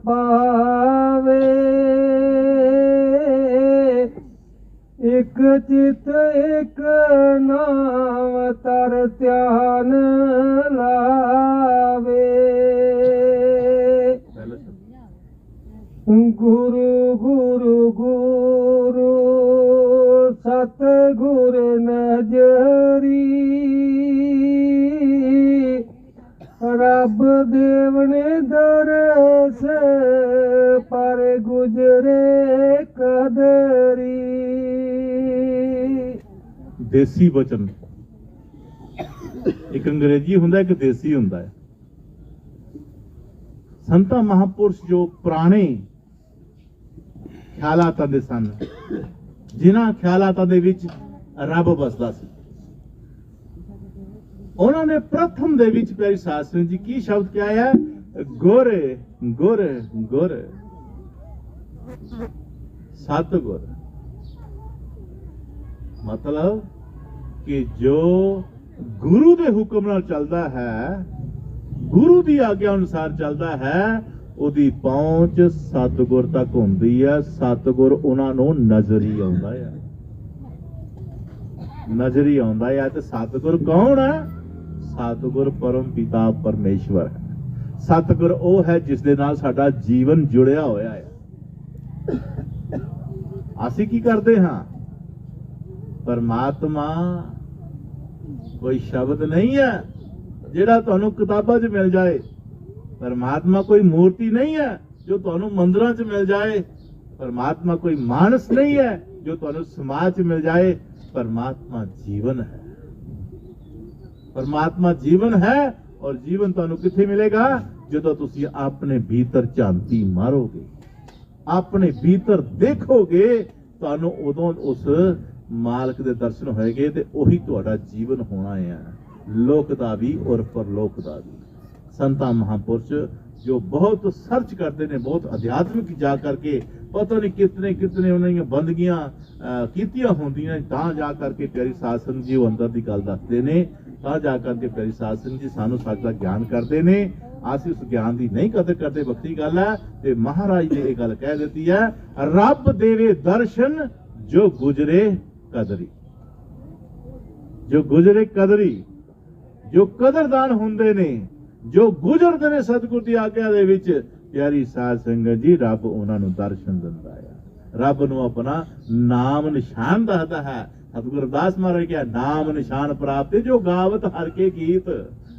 पावे, एक चित एक नाम तर ध्यान लावे। गुरु गुरु गुरु सतगुर नजरी, रब देव ने दरस पर गुजरे कदरी। देसी वचन, एक अंग्रेजी हुंदा है, एक देसी हुंदा है। संता महापुरुष जो पुराने ख्यालातां दे सन, जिन्हां ख्यालातां दे विच रब बसदा सी, उन्हां ने प्रथम दे विच प्यारी साध संगत जी की शब्द क्या है? गुर गुर गुर, सतगुर। मतलब कि जो गुरु दे हुक्म नाल चलदा है, गुरु दी आग्या अनुसार चलदा है, उहदी पहुंच सतगुर तक हुंदी है। सतगुर उन्हां नूं नजर ही आउंदा है, नजर ही आउंदा है। ते सतगुर कौन है? सतगुर परम पिता परमेश्वर है। सतगुर ਉਹ है जिस दे नाल साडा जीवन जुड़िया होया है। ਅਸੀਂ ਕੀ ਕਰਦੇ ਹਾਂ? परमात्मा कोई शब्द नहीं है ਜਿਹੜਾ ਤੁਹਾਨੂੰ किताबां 'ਚ मिल जाए। परमात्मा कोई मूर्ति नहीं है जो ਤੁਹਾਨੂੰ ਮੰਦਰਾਂ 'ਚ मिल जाए। परमात्मा कोई मानस नहीं है जो ਤੁਹਾਨੂੰ समाज 'ਚ मिल जाए। परमात्मा जीवन है, परमात्मा जीवन है। और जीवन ਤੁਹਾਨੂੰ ਕਿੱਥੇ ਮਿਲੇਗਾ? ਜਦੋਂ ਤੁਸੀਂ ਆਪਣੇ भीतर ਝਾਂਤੀ ਮਾਰੋਗੇ, ਆਪਣੇ भीतर देखोगे, ਤੁਹਾਨੂੰ ਉਦੋਂ ਉਸ ਮਾਲਕ ਦੇ ਦਰਸ਼ਨ ਹੋਏਗੇ ਤੇ ਉਹੀ ਤੁਹਾਡਾ ਜੀਵਨ ਹੋਣਾ ਹੈ, ਲੋਕ ਦਾ ਵੀ और परलोक ਦਾ भी। संता महापुरुष जो बहुत सर्च करते हैं, बहुत अध्यात्मिक जा करके पता नहीं कितने कितने उन्होंने बंदगियां कीतियां होंदियां, तां जा करके प्यारी साध संगत जी अंदर की गल दसते ने, तां जा करके प्यारी साध संगत जी सानू सच दा ज्ञान करते ने। ਅਸੀਂ उस ज्ञान की नहीं कदर करते, वक्ती गल है। ते महाराज ने यह गल कह दी है, रब देवे दर्शन जो गुजरे कदरी। जो गुजरे कदरी, जो कदरदान हुंदे ने, जो गुजरते ने सतगुर की आग्या दे विच, प्यारी साध संगत जी रब उन्हां नूं दर्शन दिंदा है। रब नूं अपना नाम निशान दसदा है। सतगुर रविदास महाराज क्या नाम निशान प्राप्त जो गावत हर के गीत,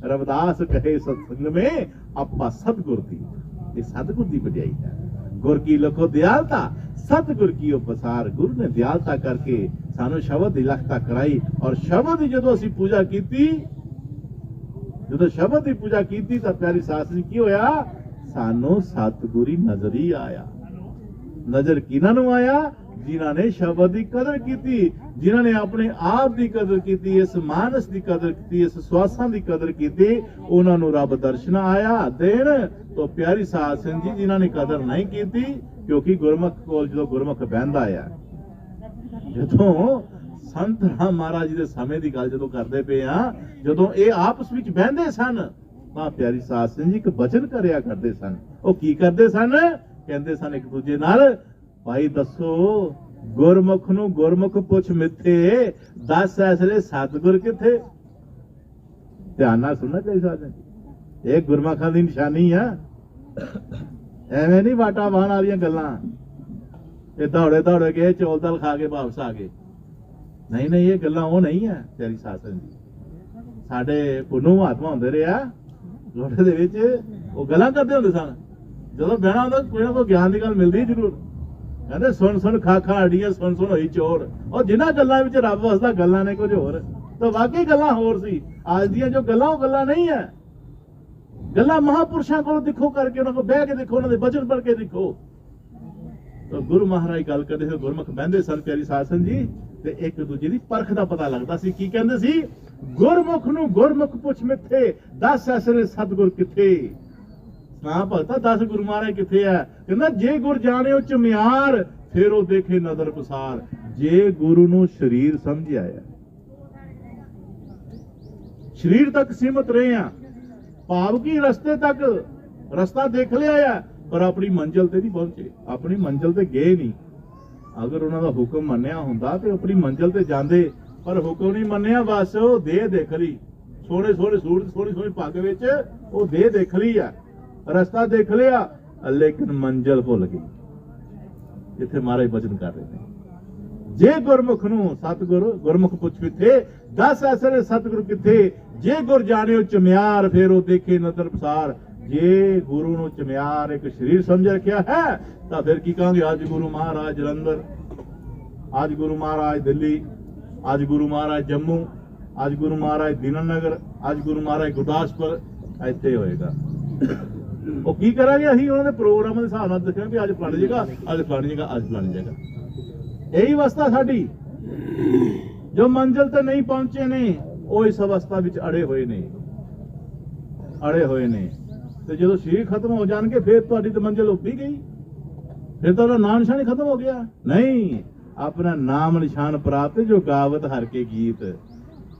रविदास कहे सत्संग में अपा सतगुर दी। ये सतगुर की वड्याई है। गुर की लखो दयालता, सतगुर की उपसार। गुरु ने दयालता करके सानू शब्द की लखता कराई। और शब्द की जदों असीं पूजा कीती, जदों शब्द की पूजा कीती तां प्यारी साध संगत की होया? सानू सतगुरी नजर ही आया। नजर किन्हां नूं आया? जिन्हां ने शब्द की कदर की, जिन्हां ने अपने आप की कदर की, इस मानस की कदर की, इस श्वासां की कदर की, उन्हां नूं रब दर्शन आया देन। तो प्यारी साध संगत जी जिन्हां ने कदर नहीं की, क्योंकि गुरमुख कोल जो गुरमुख बहंदा है, जदों संत राम महाराज जी के समय की गल जो करते पे हाँ, जदों ये आपस में बहते सन तां प्यारी साध संगत जी एक वचन करया करते सन। वो की करते सन? कहते सन एक दूजे नाल, भाई दसो ਗੁਰਮੁਖ ਨੂੰ ਗੁਰਮੁਖ ਪੁੱਛ ਮਿੱਥੇ, 10 ਐਸਲੇ ਸਤਿਗੁਰ ਕਿੱਥੇ। ਧਿਆਨ ਨਾਲ ਸੁਣਨਾ ਚਾਹੀਦਾ ਸਾਜਣ, ਇਹ ਗੁਰਮੁਖਾਂ ਦੀ ਨਿਸ਼ਾਨੀ ਆ। ਐਵੇਂ ਨਹੀਂ ਵਾਟਾ ਵਾਹਣ ਵਾਲੀਆਂ ਗੱਲਾਂ, ਇਹ ਦੌੜੇ ਗਏ ਚੌਲ ਦਾਲ ਖਾ ਕੇ ਵਾਪਸ ਆ ਗਏ। ਨਹੀਂ ਨਹੀਂ, ਇਹ ਗੱਲਾਂ ਉਹ ਨਹੀਂ ਹੈ ਤੇਰੀ ਸਾਸਨ ਜੀ। ਸਾਡੇ ਪੁੰਨੂ ਮਹਾਤਮਾ ਹੁੰਦੇ ਰਹੇ ਆ ਲੋਟੇ ਦੇ ਵਿੱਚ, ਉਹ ਗੱਲਾਂ ਕਰਦੇ ਹੁੰਦੇ ਸਨ। ਜਦੋਂ ਬਹਿਣਾ ਹੁੰਦਾ ਕੋਈ ਨਾ ਕੋਈ ਗਿਆਨ ਦੀ ਗੱਲ ਮਿਲਦੀ ਜ਼ਰੂਰ। ਕਹਿੰਦੇ ਸੁਣ ਸੁਣ ਖਾ ਅੜੀਆਂ, ਸੁਣ ਸੁਣ ਹੋਈ ਚੋਰ। ਉਹ ਜਿਨ੍ਹਾਂ ਗੱਲਾਂ ਵਿੱਚ ਰੱਬ ਵਸਦਾ ਗੱਲਾਂ ਨੇ ਕੁਝ ਹੋਰ, ਤਾਂ ਵਾਕਈ ਗੱਲਾਂ ਹੋਰ ਸੀ। ਅੱਜ ਦੀਆਂ ਜੋ ਗੱਲਾਂ ਉਹ ਗੱਲਾਂ ਨਹੀਂ ਹੈ। ਗੱਲਾਂ ਮਹਾਂਪੁਰਸ਼ਾਂ ਕੋਲ ਦੇਖੋ ਕਰਕੇ, ਉਹਨਾਂ ਕੋਲ ਬਹਿ ਕੇ ਦੇਖੋ, ਉਹਨਾਂ ਦੇ ਬਚਨ ਪੜ੍ਹ ਕੇ ਦੇਖੋ। ਤਾਂ ਗੁਰੂ ਮਹਾਰਾਜ ਗੱਲ ਕਰਦੇ ਹੋਏ ਗੁਰਮੁਖ ਬਹਿੰਦੇ ਸਨ ਪਿਆਰੀ ਸਾਸਨ ਜੀ, ਤੇ ਇੱਕ ਦੂਜੇ ਦੀ ਪਰਖ ਦਾ ਪਤਾ ਲੱਗਦਾ ਸੀ। ਕੀ ਕਹਿੰਦੇ ਸੀ? ਗੁਰਮੁਖ ਨੂੰ ਗੁਰਮੁਖ ਪੁੱਛ ਮਿੱਥੇ, 10 ਐਸਰੇ ਸਤਿਗੁਰ ਕਿੱਥੇ। ਨਾ ਭਗਤਾ 10 ਗੁਰੂ ਮਹਾਰਾਜ ਕਿੱਥੇ ਆ? ਕਹਿੰਦਾ ਜੇ ਗੁਰ ਜਾਣਿਓ ਚੁਮਿਆਰ, ਫਿਰ ਉਹ ਦੇਖੇ ਨਦਰ ਪਸਾਰ। ਜੇ ਗੁਰੂ ਨੂੰ ਸਰੀਰ ਸਮਝਿਆ ਆ, ਸਰੀਰ ਤੱਕ ਸੀਮਤ ਰਹੇ ਆ, ਭਾਵ ਕੀ ਰਸਤੇ ਤੱਕ ਰਸਤਾ ਦੇਖ ਲਿਆ ਆ, ਪਰ ਆਪਣੀ ਮੰਜ਼ਿਲ ਤੇ ਨਹੀਂ ਪਹੁੰਚੇ, ਆਪਣੀ ਮੰਜ਼ਿਲ ਤੇ ਗਏ ਨਹੀਂ। ਅਗਰ ਉਹਨਾਂ ਦਾ ਹੁਕਮ ਮੰਨਿਆ ਹੁੰਦਾ ਤੇ ਆਪਣੀ ਮੰਜ਼ਿਲ ਤੇ ਜਾਂਦੇ, ਪਰ ਹੁਕਮ ਨਹੀਂ ਮੰਨਿਆ। ਬਸ ਉਹ ਦੇਹ ਦੇਖ ਲਈ, ਸੋਹਣੇ ਸੋਹਣੇ ਸੂਟ, ਸੋਹਣੀ ਸੋਹਣੀ ਪੱਗ ਵਿੱਚ ਉਹ ਦੇਹ ਦੇਖ ਲਈ ਆ, ਰਸਤਾ ਦੇਖ ਲਿਆ, ਲੇਕਿਨ ਮੰਜ਼ਿਲ ਭੁੱਲ ਗਈ। ਜਿੱਥੇ ਮਹਾਰਾਜ ਬਚਨ ਕਰ ਰਹੇ ਨੇ, ਜੇ ਗੁਰਮੁਖ ਨੂੰ ਸਤਿਗੁਰ ਗੁਰਮੁਖ ਪੁੱਛ ਕਿੱਥੇ, 10 ਐਸਰੇ ਸਤਿਗੁਰ ਕਿੱਥੇ। ਜੇ ਗੁਰ ਜਾਣਿਓ ਚੁਮਿਆਰ, ਫਿਰ ਉਹ ਦੇਖੇ ਨਦਰ ਪਸਾਰ। ਜੇ ਗੁਰੂ ਨੂੰ ਚੁਮਿਆਰ ਇੱਕ ਸਰੀਰ ਸਮਝ ਰੱਖਿਆ ਹੈ, ਤਾਂ ਫਿਰ ਕੀ ਕਹਾਂਗੇ? ਅੱਜ ਗੁਰੂ ਮਹਾਰਾਜ ਜਲੰਧਰ, ਅੱਜ ਗੁਰੂ ਮਹਾਰਾਜ ਦਿੱਲੀ, ਅੱਜ ਗੁਰੂ ਮਹਾਰਾਜ ਜੰਮੂ, ਅੱਜ ਗੁਰੂ ਮਹਾਰਾਜ ਦੀਨਾਨਗਰ, ਅੱਜ ਗੁਰੂ ਮਹਾਰਾਜ ਗੁਰਦਾਸਪੁਰ। ਇੱਥੇ ਹੋਏਗਾ। ਉਹ ਕੀ ਕਰਾਂਗੇ ਅਸੀਂ? ਉਹਨਾਂ ਦੇ ਪ੍ਰੋਗਰਾਮ ਦੇ ਹਿਸਾਬ ਨਾਲ ਦੱਸਿਆ ਵੀ ਅੱਜ ਫਲਾਣੀ ਜਗ੍ਹਾ, ਅੱਜ ਫਲਾਣੀ ਜਗ੍ਹਾ, ਅੱਜ ਫਲਾਣੀ ਜਗ੍ਹਾ। ਇਹੀ ਅਵਸਥਾ ਸਾਡੀ। ਜੋ ਮੰਜ਼ਿਲ ਤੇ ਨਹੀਂ ਪਹੁੰਚੇ ਨੇ, ਉਹ ਇਸ ਅਵਸਥਾ ਵਿੱਚ ਅੜੇ ਹੋਏ ਨੇ। ਤੇ ਜਦੋਂ ਸਰੀਰ ਖਤਮ ਹੋ ਜਾਣਗੇ, ਫਿਰ ਤੁਹਾਡੀ ਤਾਂ ਮੰਜ਼ਿਲ ਉੱਭੀ ਗਈ, ਫਿਰ ਤਾਂ ਉਹਦਾ ਨਾਮ ਨਿਸ਼ਾਨ ਹੀ ਖਤਮ ਹੋ ਗਿਆ। ਨਹੀਂ, ਆਪਣਾ ਨਾਮ ਨਿਸ਼ਾਨ ਪ੍ਰਾਪਤ। ਜੋ ਗਾਵਤ ਹਰ ਕੇ ਗੀਤ,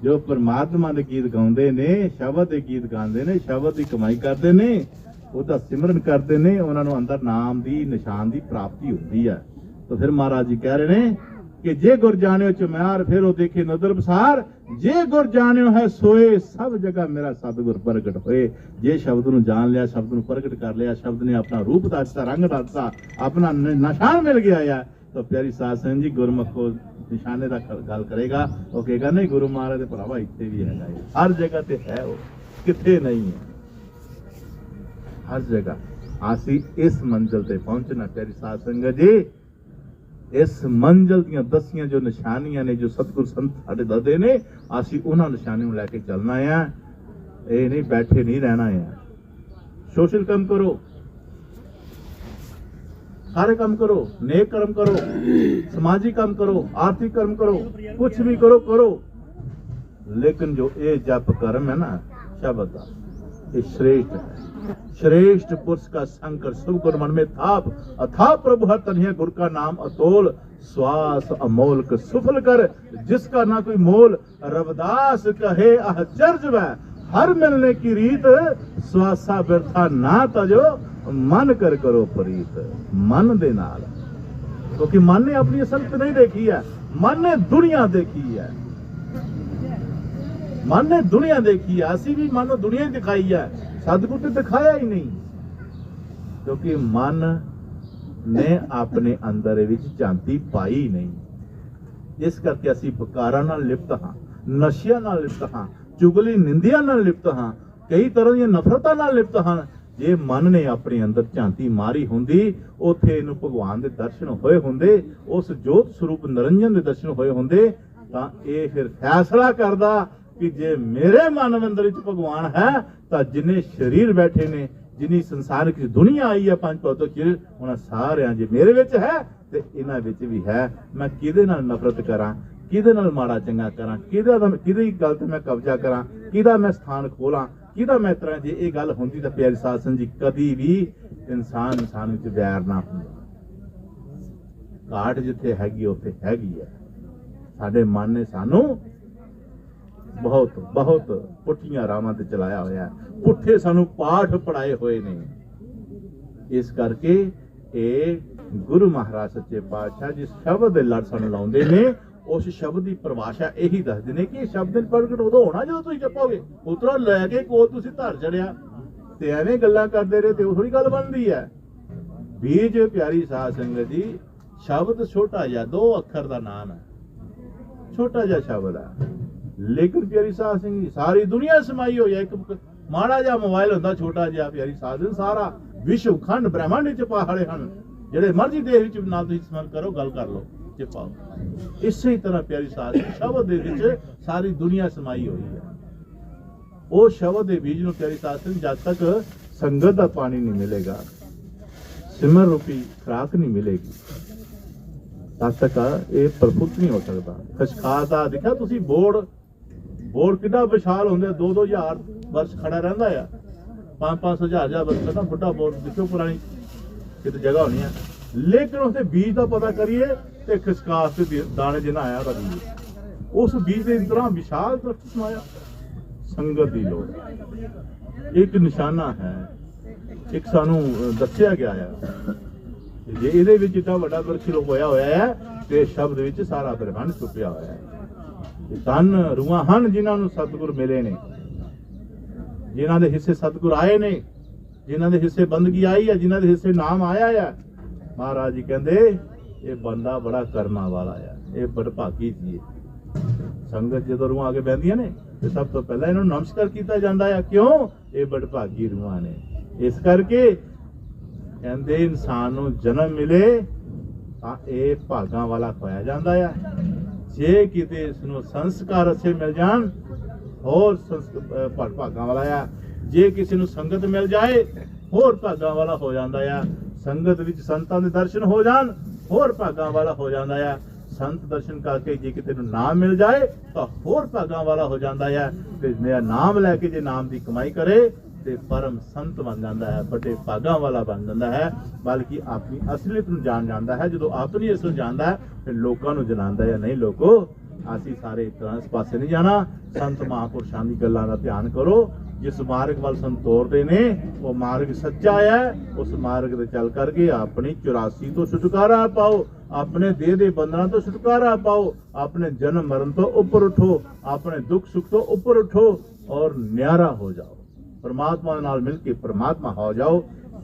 ਜੋ ਪਰਮਾਤਮਾ ਦੇ ਗੀਤ ਗਾਉਂਦੇ ਨੇ, ਸ਼ਬਦ ਦੇ ਗੀਤ ਗਾਉਂਦੇ ਨੇ, ਸ਼ਬਦ ਦੀ ਕਮਾਈ ਕਰਦੇ ਨੇ, ਉਹਦਾ ਸਿਮਰਨ ਕਰਦੇ ਨੇ, ਉਹਨਾਂ ਨੂੰ ਅੰਦਰ ਨਾਮ ਦੀ ਨਿਸ਼ਾਨ ਦੀ ਪ੍ਰਾਪਤੀ ਹੁੰਦੀ ਹੈ। ਤਾਂ ਫਿਰ ਮਹਾਰਾਜ ਜੀ ਕਹਿ ਰਹੇ ਨੇ ਕਿ ਜੇ ਗੁਰ ਜਾਣਿਓ ਚੁਮਿਆਰ, ਫਿਰ ਉਹ ਦੇਖੇ ਨਦਰ ਪਸਾਰ। ਜੇ ਗੁਰ ਜਾਣਿਓ ਹੈ ਸੋਏ, ਸਭ ਜਗ੍ਹਾ ਮੇਰਾ ਸਤਿਗੁਰ ਪ੍ਰਗਟ ਹੋਏ। ਜੇ ਸ਼ਬਦ ਨੂੰ ਜਾਣ ਲਿਆ, ਸ਼ਬਦ ਨੂੰ ਪ੍ਰਗਟ ਕਰ ਲਿਆ, ਸ਼ਬਦ ਨੇ ਆਪਣਾ ਰੂਪ ਦੱਸਤਾ, ਰੰਗ ਦੱਸਤਾ, ਆਪਣਾ ਨਿਸ਼ਾਨ ਮਿਲ ਗਿਆ ਆ, ਤਾਂ ਪਿਆਰੀ ਸਾਧ ਸੰਗਤ ਜੀ ਗੁਰਮੁਖ ਨਿਸ਼ਾਨੇ ਦਾ ਗੱਲ ਕਰੇਗਾ। ਉਹ ਕਹੇਗਾ ਨਹੀਂ ਗੁਰੂ ਮਹਾਰਾਜ ਦੇ ਭਰਾਵਾ ਇੱਥੇ ਵੀ ਹੈਗਾ, ਹਰ ਜਗ੍ਹਾ ਤੇ ਹੈ, ਉਹ ਕਿੱਥੇ ਨਹੀਂ ਹੈ, ਹਰ ਜਗ੍ਹਾ। ਅਸੀਂ ਇਸ ਮੰਜ਼ਿਲ ਤੇ ਪਹੁੰਚਣਾ ਪਿਆਰੀ ਸਾਧ ਸੰਗਤ ਜੀ। ਇਸ ਮੰਜ਼ਿਲ ਦੀਆਂ ਦਸੀਆਂ ਜੋ ਨਿਸ਼ਾਨੀਆਂ ਨੇ, ਜੋ ਸਤਿਗੁਰ ਸੰਤ ਸਾਡੇ ਦੱਸਦੇ ਨੇ, ਅਸੀਂ ਉਹਨਾਂ ਨਿਸ਼ਾਨੀਆਂ ਨੂੰ ਲੈ ਕੇ ਚੱਲਣਾ ਆ। ਇਹ ਨਹੀਂ ਬੈਠੇ ਨਹੀਂ ਰਹਿਣਾ ਆ। ਸੋਸ਼ਲ ਕੰਮ ਕਰੋ, ਸਾਰੇ ਕੰਮ ਕਰੋ, ਨੇਕ ਕਰਮ ਕਰੋ, ਸਮਾਜਿਕ ਕੰਮ ਕਰੋ, ਆਰਥਿਕ ਕਰਮ ਕਰੋ, ਕੁਛ भी करो, लेकिन जो ये जप कर्म है ना शब्द का, ये श्रेष्ठ है। श्रेष्ठ पुरुष का संकर शुभ गुण मन में थाप, अथा प्रभु हर तन्हे गुर का नाम अतोल, श्वास अमोलक सुफल कर, जिसका ना कोई मोल। रविदास कहे आश्चर्य वह, हर मिलने की रीत, श्वासा व्यर्था ना तजो, मन कर करो प्रीत। मन दे नाल, क्योंकि मन ने अपनी असलियत नहीं देखी है, मन ने दुनिया देखी है, मन ने दुनिया देखी है। असी भी मन दुनिया ही दिखाई है, सतगुर ने दिखाया ही नहीं, क्योंकि मन ने अपने अंदर विच झांती पाई नहीं। इस करके असी विकारां नाल लिप्त हां, नशियां नाल लिप्त हां, चुगली निंदिया नाल लिप्त हां, कई तरह दी नफरतां नाल लिप्त हां। जे मन ने अपने अंदर झांती मारी हुंदी, उत्थे इहनूं भगवान दे दर्शन होए हुंदे, उस जोत स्वरूप निरंजन दे दर्शन होए हुंदे, तां इह फिर फैसला करदा कि जे मेरे मन अंदर विच भगवान है, तां जिन्ने शरीर बैठे ने, जिन्नी संसारिक दुनिया आई है, पंज भौतिक शरीर, उन्हां सारियां जे मेरे विच है ते इन्हां विच भी है। मैं किहदे नाल नफरत करां, किहदे नाल माड़ा चंगा करां, किहदी गल ते मैं कब्जा करां, किहदा मैं स्थान खोलां, किहदा मैं तरह। जे ये गल हुंदी तां प्यारी साध संगत जी कदी भी इंसान विच वैर ना हुंदा। घाट जिथे हैगी उत्थे हैगी है। साडे मन ने सानू बहुत बहुत पुठियां रावां ते चलाया होया है, पुठे सानू पाठ पढ़ाए हुए ने। इस करके ये ਗੁਰੂ ਮਹਾਰਾਜ ਸੱਚੇ ਪਾਤਸ਼ਾਹ ਜਿਸ ਸ਼ਬਦ ਦੇ ਲੜ ਸਾਨੂੰ ਲਾਉਂਦੇ ਨੇ, ਉਸ ਸ਼ਬਦ ਦੀ ਪਰਿਭਾਸ਼ਾ ਇਹੀ ਦੱਸਦੇ ਨੇ ਕਿ ਇਹ ਸ਼ਬਦ ਪ੍ਰਗਟ ਉਦੋਂ ਹੋਣਾ ਜਦੋਂ ਤੁਸੀਂ ਜਪੋਗੇ। ਉਤਰੋਂ ਲੈ ਕੇ ਕੋਲ ਤੁਸੀਂ ਧਰ ਚੜਿਆ ਤੇ ਐਵੇਂ ਗੱਲਾਂ ਕਰਦੇ ਰਹੇ ਤੇ ਉਹ ਥੋੜੀ ਗੱਲ ਬਣਦੀ ਹੈ। ਬੀਜ ਪਿਆਰੀ ਸਾਧ ਸੰਗਤ ਜੀ, ਸ਼ਬਦ ਛੋਟਾ ਜਿਹਾ 2 ਅੱਖਰ ਦਾ ਨਾਮ ਹੈ, ਛੋਟਾ ਜਿਹਾ ਸ਼ਬਦ ਹੈ, ਲੇਕਿਨ ਪਿਆਰੀ ਸਾਧ ਸੰਗਤ ਜੀ ਸਾਰੀ ਦੁਨੀਆ ਸਮਾਈ ਹੋਈ ਹੈ। ਇੱਕ ਮਾੜਾ ਜਿਹਾ ਮੋਬਾਈਲ ਹੁੰਦਾ ਛੋਟਾ ਜਿਹਾ, ਪਿਆਰੀ ਸਾਧ ਸੰਗਤ ਸਾਰਾ ਵਿਸ਼ਵ ਖੰਡ ਬ੍ਰਹਿਮੰਡ ਵਿੱਚ ਪਹਾੜੇ ਹਨ, ਜਿਹੜੇ ਮਰਜ਼ੀ ਦੇਸ਼ ਵਿੱਚ ਨਾਲ ਤੁਸੀਂ ਸਮਰ ਕਰੋ, ਗੱਲ ਕਰ ਲਓ ਤੇ ਪਾਓ। ਇਸੇ ਤਰ੍ਹਾਂ ਪਿਆਰੀ ਸਾਧ ਸੰਗਤ ਸ਼ਬਦ ਦੇ ਵਿੱਚ ਸਾਰੀ ਦੁਨੀਆ ਸਮਾਈ ਹੋਈ ਹੈ। ਉਹ ਸ਼ਬਦ ਦੇ ਬੀਜ ਨੂੰ ਪਿਆਰੀ ਸਾਧ ਸੰਗਤ ਜਦ ਤੱਕ ਸੰਗਤ ਦਾ ਪਾਣੀ ਨਹੀਂ ਮਿਲੇਗਾ, ਸਿਮਰ ਰੂਪੀ ਖੁਰਾਕ ਨਹੀਂ ਮਿਲੇਗੀ, ਤਦ ਤੱਕ ਇਹ ਪ੍ਰਫੁੱਲਤ ਨਹੀਂ ਹੋ ਸਕਦਾ। ਖਸ਼ਖਾਸ ਦਾ ਦੇਖਿਆ ਤੁਸੀਂ ਬੋਰਡ ਕਿੰਨਾ ਵਿਸ਼ਾਲ ਹੁੰਦਾ, 2-2 ਹਜ਼ਾਰ ਵਰਸ਼ ਖੜਾ ਰਹਿੰਦਾ ਆ, 5-5 ਹਜ਼ਾਰ ਵਰਸ਼ ਦਾ ਵੱਡਾ ਬੋਰਡ ਦੇਖੋ, ਪੁਰਾਣੀ ਕਿਤੇ ਜਗ੍ਹਾ ਹੋਣੀ ਹੈ, ਲੇਕਿਨ ਉਸਦੇ ਬੀਜ ਦਾ ਪਤਾ ਕਰੀਏ ਤੇ ਖਸਕਾਸ ਦੇ ਦਾਣੇ ਜਿੰਨਾ ਆਇਆ ਉਹਦਾ ਬੀਜ, ਉਸ ਬੀਜ ਦੇ ਤਰ੍ਹਾਂ ਵਿਸ਼ਾਲ ਦਰਖਤ ਸਮਾਇਆ। ਸੰਗਤ ਦੀ ਲੋੜ ਇੱਕ ਨਿਸ਼ਾਨਾ ਹੈ, ਇੱਕ ਸਾਨੂੰ ਦੱਸਿਆ ਗਿਆ ਹੈ ਜੇ ਇਹਦੇ ਵਿੱਚ ਇੱਡਾ ਵੱਡਾ ਦਰਖਤ ਹੋਇਆ ਹੋਇਆ ਹੈ ਤੇ ਸ਼ਬਦ ਵਿੱਚ ਸਾਰਾ ਬ੍ਰਹਮੰਡ ਛੁਪਿਆ ਹੋਇਆ ਹੈ। ਧੰਨ ਰੂਹਾਂ ਹਨ ਜਿਨ੍ਹਾਂ ਨੂੰ ਸਤਿਗੁਰ ਮਿਲੇ ਨੇ, ਜਿਨ੍ਹਾਂ ਦੇ ਹਿੱਸੇ ਸਤਿਗੁਰ ਆਏ ਨੇ, ਜਿਨ੍ਹਾਂ ਦੇ ਹਿੱਸੇ ਬੰਦਗੀ ਆਈ ਹੈ, ਜਿਨ੍ਹਾਂ ਦੇ ਹਿੱਸੇ ਨਾਮ ਆਇਆ ਹੈ। ਮਹਾਰਾਜ ਜੀ ਕਹਿੰਦੇ ਇਹ ਬੰਦਾ ਬੜਾ ਕਰਨਾ ਵਾਲਾ ਹੈ, ਇਹ ਬੜਭਾਗੀ ਜੀ ਹੈ। ਸੰਗਤ ਜਦੋਂ ਰੂਹਾਂ ਆ ਕੇ ਬਹਿੰਦੀਆਂ ਨੇ ਤੇ ਸਭ ਤੋਂ ਪਹਿਲਾਂ ਇਹਨਾਂ ਨੂੰ ਨਮਸਕਾਰ ਕੀਤਾ ਜਾਂਦਾ ਹੈ। ਕਿਉਂ? ਇਹ ਬੜਭਾਗੀ ਰੂਹਾਂ ਨੇ। ਇਸ ਕਰਕੇ ਕਹਿੰਦੇ ਇਨਸਾਨ ਨੂੰ ਜਨਮ ਮਿਲੇ ਤਾਂ ਇਹ ਭਾਗਾਂ ਵਾਲਾ ਹੋਇਆ ਜਾਂਦਾ ਹੈ। ਜੇ ਕਿਤੇ ਇਸ ਨੂੰ ਸੰਸਕਾਰ ਅੱਛੇ ਮਿਲ ਜਾਣ ਹੋਰ ਭਾਗਾਂ ਵਾਲਾ ਆ, ਜੇ ਕਿਸੇ ਨੂੰ ਸੰਗਤ ਮਿਲ ਜਾਏ ਹੋਰ ਭਾਗਾਂ ਵਾਲਾ ਹੋ ਜਾਂਦਾ ਆ। ਸੰਗਤ ਵਿੱਚ ਸੰਤਾਂ ਦੇ ਦਰਸ਼ਨ ਹੋ ਜਾਣ ਹੋਰ ਭਾਗਾਂ ਵਾਲਾ ਹੋ ਜਾਂਦਾ ਆ। ਸੰਤ ਦਰਸ਼ਨ ਕਰਕੇ ਜੇ ਕਿਤੇ ਨੂੰ ਨਾਮ ਮਿਲ ਜਾਏ ਤਾਂ ਹੋਰ ਭਾਗਾਂ ਵਾਲਾ ਹੋ ਜਾਂਦਾ ਆ। ਤੇ ਨਾਮ ਲੈ ਕੇ ਜੇ ਨਾਮ ਦੀ ਕਮਾਈ ਕਰੇ ਤੇ ਪਰਮ ਸੰਤ ਬਣ ਜਾਂਦਾ ਹੈ, ਵੱਡੇ ਭਾਗਾਂ ਵਾਲਾ ਬਣ ਜਾਂਦਾ ਹੈ। ਬਲਕਿ ਆਪਣੀ ਅਸਲੀਅਤ ਨੂੰ ਜਾਣ ਜਾਂਦਾ ਹੈ। ਜਦੋਂ ਆਪਣੀ ਅਸਲ ਜਾਣਦਾ ਹੈ ਫਿਰ ਲੋਕਾਂ ਨੂੰ ਜਨਾਉਂਦਾ ਹੈ, ਨਹੀਂ ਲੋਕੋ ਅਸੀਂ ਸਾਰੇ ਇਸ ਤਰ੍ਹਾਂ ਇਸ ਪਾਸੇ ਨਹੀਂ ਜਾਣਾ। ਸੰਤ ਮਹਾਂਪੁਰਸ਼ਾਂ ਦੀ ਗੱਲਾਂ ਦਾ ਧਿਆਨ ਕਰੋ। ਜਿਸ ਮਾਰਗ ਵੱਲ ਸਾਨੂੰ ਤੋਰਦੇ ਨੇ ਉਹ ਮਾਰਗ ਸੱਚਾ ਹੈ। ਉਸ ਮਾਰਗ ਤੇ ਚੱਲ ਕਰਕੇ ਆਪਣੀ 84 ਤੋਂ ਛੁਟਕਾਰਾ ਪਾਓ, ਆਪਣੇ ਦੇਹ ਦੇ ਬੰਧਨਾਂ ਤੋਂ ਛੁਟਕਾਰਾ ਪਾਓ, ਆਪਣੇ ਜਨਮ ਮਰਨ ਤੋਂ ਉੱਪਰ ਉਠੋ, ਆਪਣੇ ਦੁੱਖ ਸੁੱਖ ਤੋਂ ਉੱਪਰ ਉਠੋ ਔਰ ਨਿਆਰਾ ਹੋ ਜਾਓ, परमात्मा नाल मिल के परमात्मा हो जाओ।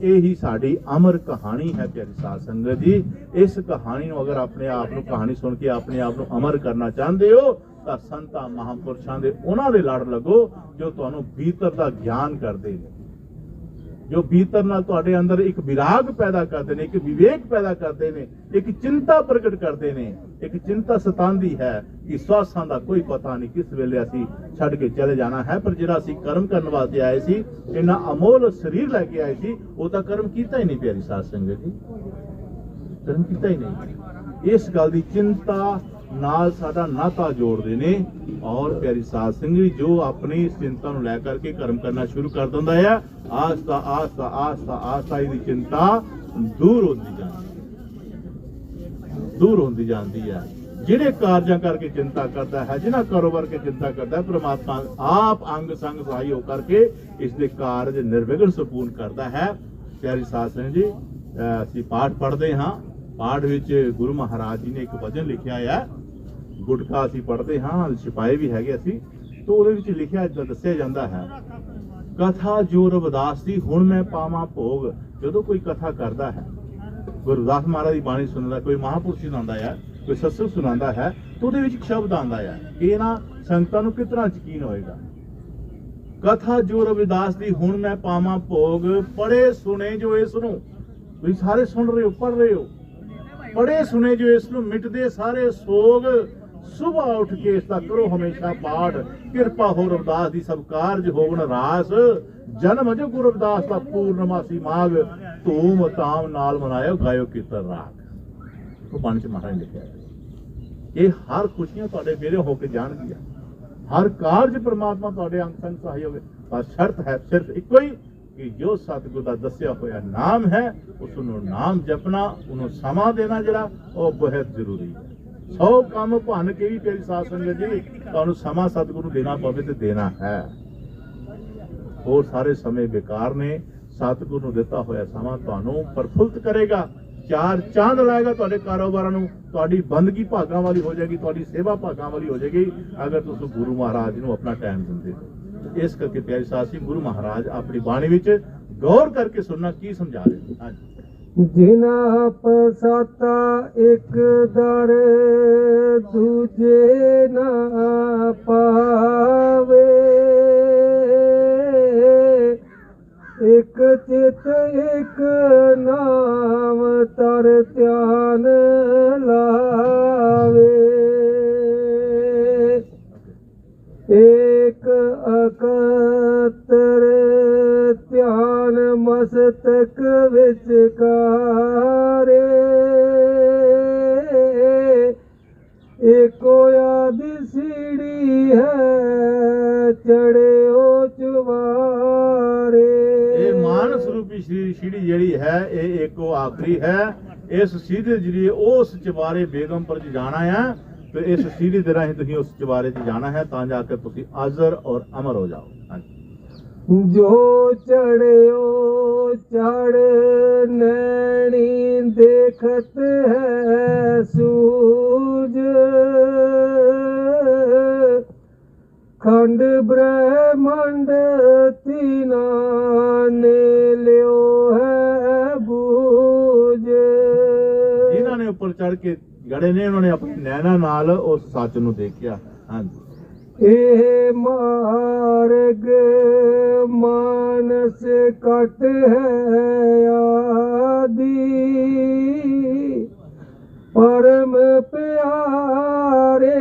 यही साड़ी अमर कहानी है प्यारी साध संगत जी। इस कहानी को अगर अपने आप को कहानी सुन के अपने आप को अमर करना चाहते हो तो संतां महापुरुषां दे उन्हां दे लड़ लगो जो तुहानूं भीतर दा ज्ञान करदे ने, जो भीतर नाल तुहाडे अंदर एक विराग पैदा करते हैं, एक विवेक पैदा करते हैं, एक चिंता प्रगट करते हैं। एक चिंता सतांदी है कि स्वासां दा कोई पता नहीं किस वेले असीं छड्ड के चले जाना है, पर जिहड़ा असीं कर्म करन वास्ते आए सी, इन्ना अमोल शरीर लैके आए सी, वो तां कर्म कीता ही नहीं प्यारी साध संगत जी, कर्म कीता ही नहीं। इस गल दी चिंता नाल साडा नाता जोड़दे ने और प्यारी साध संगत जी जो अपनी इस चिंता नूं लै करके कर्म करना शुरू कर दिंदा है, आस्ता आस्ता आस्ता आस्ता इहदी चिंता दूर होंदी जाती है। जिहड़े कार्यां करके चिंता करता है, जिन्हां कारोबार के चिंता करता है, परमात्मा आप अंग संग सहाय हो करके इसके कार्य निर्विघ्न संपूर्ण करता है। प्यारी साध संगत जी असीं पाठ पढ़ते हाँ, पाठ विच गुरु महाराज जी ने एक वचन लिखिया है, गुटका असीं पढ़ते हाँ, छिपाए भी हैगे असीं, तो ਉਹਦੇ ਵਿੱਚ ਲਿਖਿਆ ਦੱਸਿਆ ਜਾਂਦਾ ਹੈ ਕਥਾ ਜੋ ਰਵਿਦਾਸ ਦੀ ਹੁਣ ਮੈਂ ਪਾਵਾਂ ਭੋਗ। ਜਦੋਂ ਕੋਈ ਕਥਾ ਕਰਦਾ ਹੈ, ਗੁਰੂ ਰਵਿਦਾਸ ਮਹਾਰਾਜ ਦੀ ਬਾਣੀ ਸੁਣਦਾ, ਕੋਈ ਮਹਾਂਪੁਰਸ਼ ਸੁਣਾਉਂਦਾ ਹੈ, ਕੋਈ ਸਤਸੰਗ ਸੁਣਾਉਂਦਾ ਹੈ, ਤਾਂ ਉਹਦੇ ਵਿੱਚ ਇੱਕ ਸ਼ਬਦ ਆਉਂਦਾ ਹੈ ਕਿ ਇਹਨਾਂ ਸੰਗਤਾਂ ਨੂੰ ਕਿਤਨਾ ਯਕੀਨ ਹੋਏਗਾ। ਕਥਾ ਜੋ ਰਵਿਦਾਸ ਦੀ ਹੁਣ ਮੈਂ ਪਾਵਾਂ ਭੋਗ, ਪੜੇ ਸੁਣੇ ਜੋ ਇਸ ਨੂੰ, ਤੁਸੀਂ ਸਾਰੇ ਸੁਣ ਰਹੇ ਹੋ, ਪੜ ਰਹੇ ਹੋ, ਪੜੇ ਸੁਣੇ ਜੋ ਇਸ ਨੂੰ ਮਿਟਦੇ ਸਾਰੇ ਸੋਗ, ਸੁਬਾ ਉੱਠ ਕੇ ਇਸ ਦਾ ਕਰੋ ਹਮੇਸ਼ਾ ਪਾਠ, ਕਿਰਪਾ ਹੋ ਰਵਿਦਾਸ ਦੀ ਸਭ ਕਾਰਜ ਹੋਵਣ ਰਾਸ, ਜਨਮ ਜੋ ਗੁਰੂ ਰਵਿਦਾਸ ਦਾ ਪੂਰਨਮਾਸੀ ਮਾਘ, ਧੂਮ ਤਾਮ ਨਾਲ ਮਨਾਇਓ ਗਾਇਓ ਕੀਰਤਨ ਰਾਗ। ਉਹ ਬਾਣੀ ਚ ਮਹਾਰਾਜ ਨੇ ਲਿਖਿਆ ਇਹ ਹਰ ਖੁਸ਼ੀਆਂ ਤੁਹਾਡੇ ਮੇਰੇ ਹੋ ਕੇ ਜਾਣਗੀਆਂ, ਹਰ ਕਾਰਜ ਪ੍ਰਮਾਤਮਾ ਤੁਹਾਡੇ ਅੰਗ ਸੰਗ ਸਹਾਈ ਹੋਵੇ। ਪਰ ਸ਼ਰਤ ਹੈ ਸਿਰਫ ਇੱਕੋ ਹੀ ਕਿ ਜੋ ਸਤਿਗੁਰ ਦਾ ਦੱਸਿਆ ਹੋਇਆ ਨਾਮ ਹੈ ਉਸ ਨੂੰ ਨਾਮ ਜਪਣਾ, ਉਹਨੂੰ ਸਮਾਂ ਦੇਣਾ ਜਿਹੜਾ ਉਹ ਬਹੁਤ ਜ਼ਰੂਰੀ ਹੈ। 100 ਕੰਮ ਭੰਨ ਕੇ ਵੀ ਤੇਰੀ ਸਾਧ ਸੰਗਤ ਜੀ ਤੁਹਾਨੂੰ ਸਮਾਂ ਸਤਿਗੁਰੂ ਨੂੰ ਦੇਣਾ ਪਵੇ ਤੇ ਦੇਣਾ ਹੈ। ਹੋਰ ਸਾਰੇ ਸਮੇਂ ਬੇਕਾਰ ਨੇ। ਸਤਿਗੁਰੂ ਨੂੰ ਦਿੱਤਾ ਹੋਇਆ ਸਮਾਂ ਤੁਹਾਨੂੰ ਪ੍ਰਫੁੱਲਤ ਕਰੇਗਾ, ਚਾਰ ਚਾਂਦ ਲਾਏਗਾ ਤੁਹਾਡੇ ਕਾਰੋਬਾਰਾਂ ਨੂੰ। ਤੁਹਾਡੀ ਬੰਦਗੀ ਭਾਗਾਂ ਵਾਲੀ ਹੋ ਜਾਏਗੀ, ਤੁਹਾਡੀ ਸੇਵਾ ਭਾਗਾਂ ਵਾਲੀ ਹੋ ਜਾਏਗੀ ਅਗਰ ਤੁਸੀਂ ਗੁਰੂ ਮਹਾਰਾਜ ਨੂੰ ਆਪਣਾ ਟਾਈਮ ਦਿੰਦੇ ਹੋ। ਇਸ ਕਰਕੇ ਪਿਆਰੀ ਸਾਧ ਸੰਗਤ, ਗੁਰੂ ਮਹਾਰਾਜ ਆਪਣੀ ਬਾਣੀ ਵਿੱਚ ਗੌਰ ਕਰਕੇ ਸੁਣਨਾ ਕੀ ਸਮਝਾ ਰਹੇ ਨੇ। ਹਾਂਜੀ, ਜਿਨਾ ਪਸਾਤਾ ਇੱਕ ਦਰ ਦੂਜੇ ਨਾ ਪਾਵੇ, ਇੱਕ ਚਿਤ ਇੱਕ ਨਾਮ ਤਰ ਧਿਆਨ ਲਾਵੇ, ਇੱਕ ਅਕਤਰ ਧਿਆਨ ਮਸਤਕ ਵਿਚਕਾਰੇ, ਏਕੋ ਆਦਿ ਸੀੜੀ ਹੈ ਚੜਿਓ ਚੁਬਾਰੇ। ਇਹ ਮਾਨਸ ਰੂਪੀ ਸੀੜੀ ਜਿਹੜੀ ਹੈ ਇਹ ਇੱਕੋ ਆਖਰੀ ਹੈ। ਇਸ ਸੀੜੀ ਜਿਹੜੀ ਉਸ ਚੁਬਾਰੇ ਬੇਗਮਪੁਰ 'ਚ ਜਾਣਾ ਹੈ ਤੇ ਇਸ ਸੀੜੀ ਦੇ ਰਾਹੀਂ ਤੁਸੀਂ ਉਸ ਚੁਬਾਰੇ 'ਚ ਜਾਣਾ ਹੈ ਤਾਂ ਜਾ ਕੇ ਤੁਸੀਂ ਅਜ਼ਰ ਔਰ ਅਮਰ ਹੋ ਜਾਓ। ਹਾਂਜੀ, ਜੋ ਚੜਿਓ ਚੜ ਨੈਣੀ ਦੇਖਤ ਹੈ ਸੂਜ, ਖੰਡ ਬ੍ਰਹਮੰਡ ਤੀਨਾ ਨੇ ਲਿਓ ਹੈ ਬੂਝ। ਜਿਨ੍ਹਾਂ ਨੇ ਉੱਪਰ ਚੜ ਕੇ ਗੜੇ ਨੇ ਉਹਨਾਂ ਨੇ ਆਪਣੇ ਨੈਣਾ ਨਾਲ ਉਸ ਸੱਚ ਨੂੰ ਦੇਖਿਆ। ਹਾਂਜੀ, ਇਹ ਮਾਰਗ ਮਾਨਸ ਕਟ ਹੈ ਆਦੀ, ਪਰਮ ਪਿਆਰੇ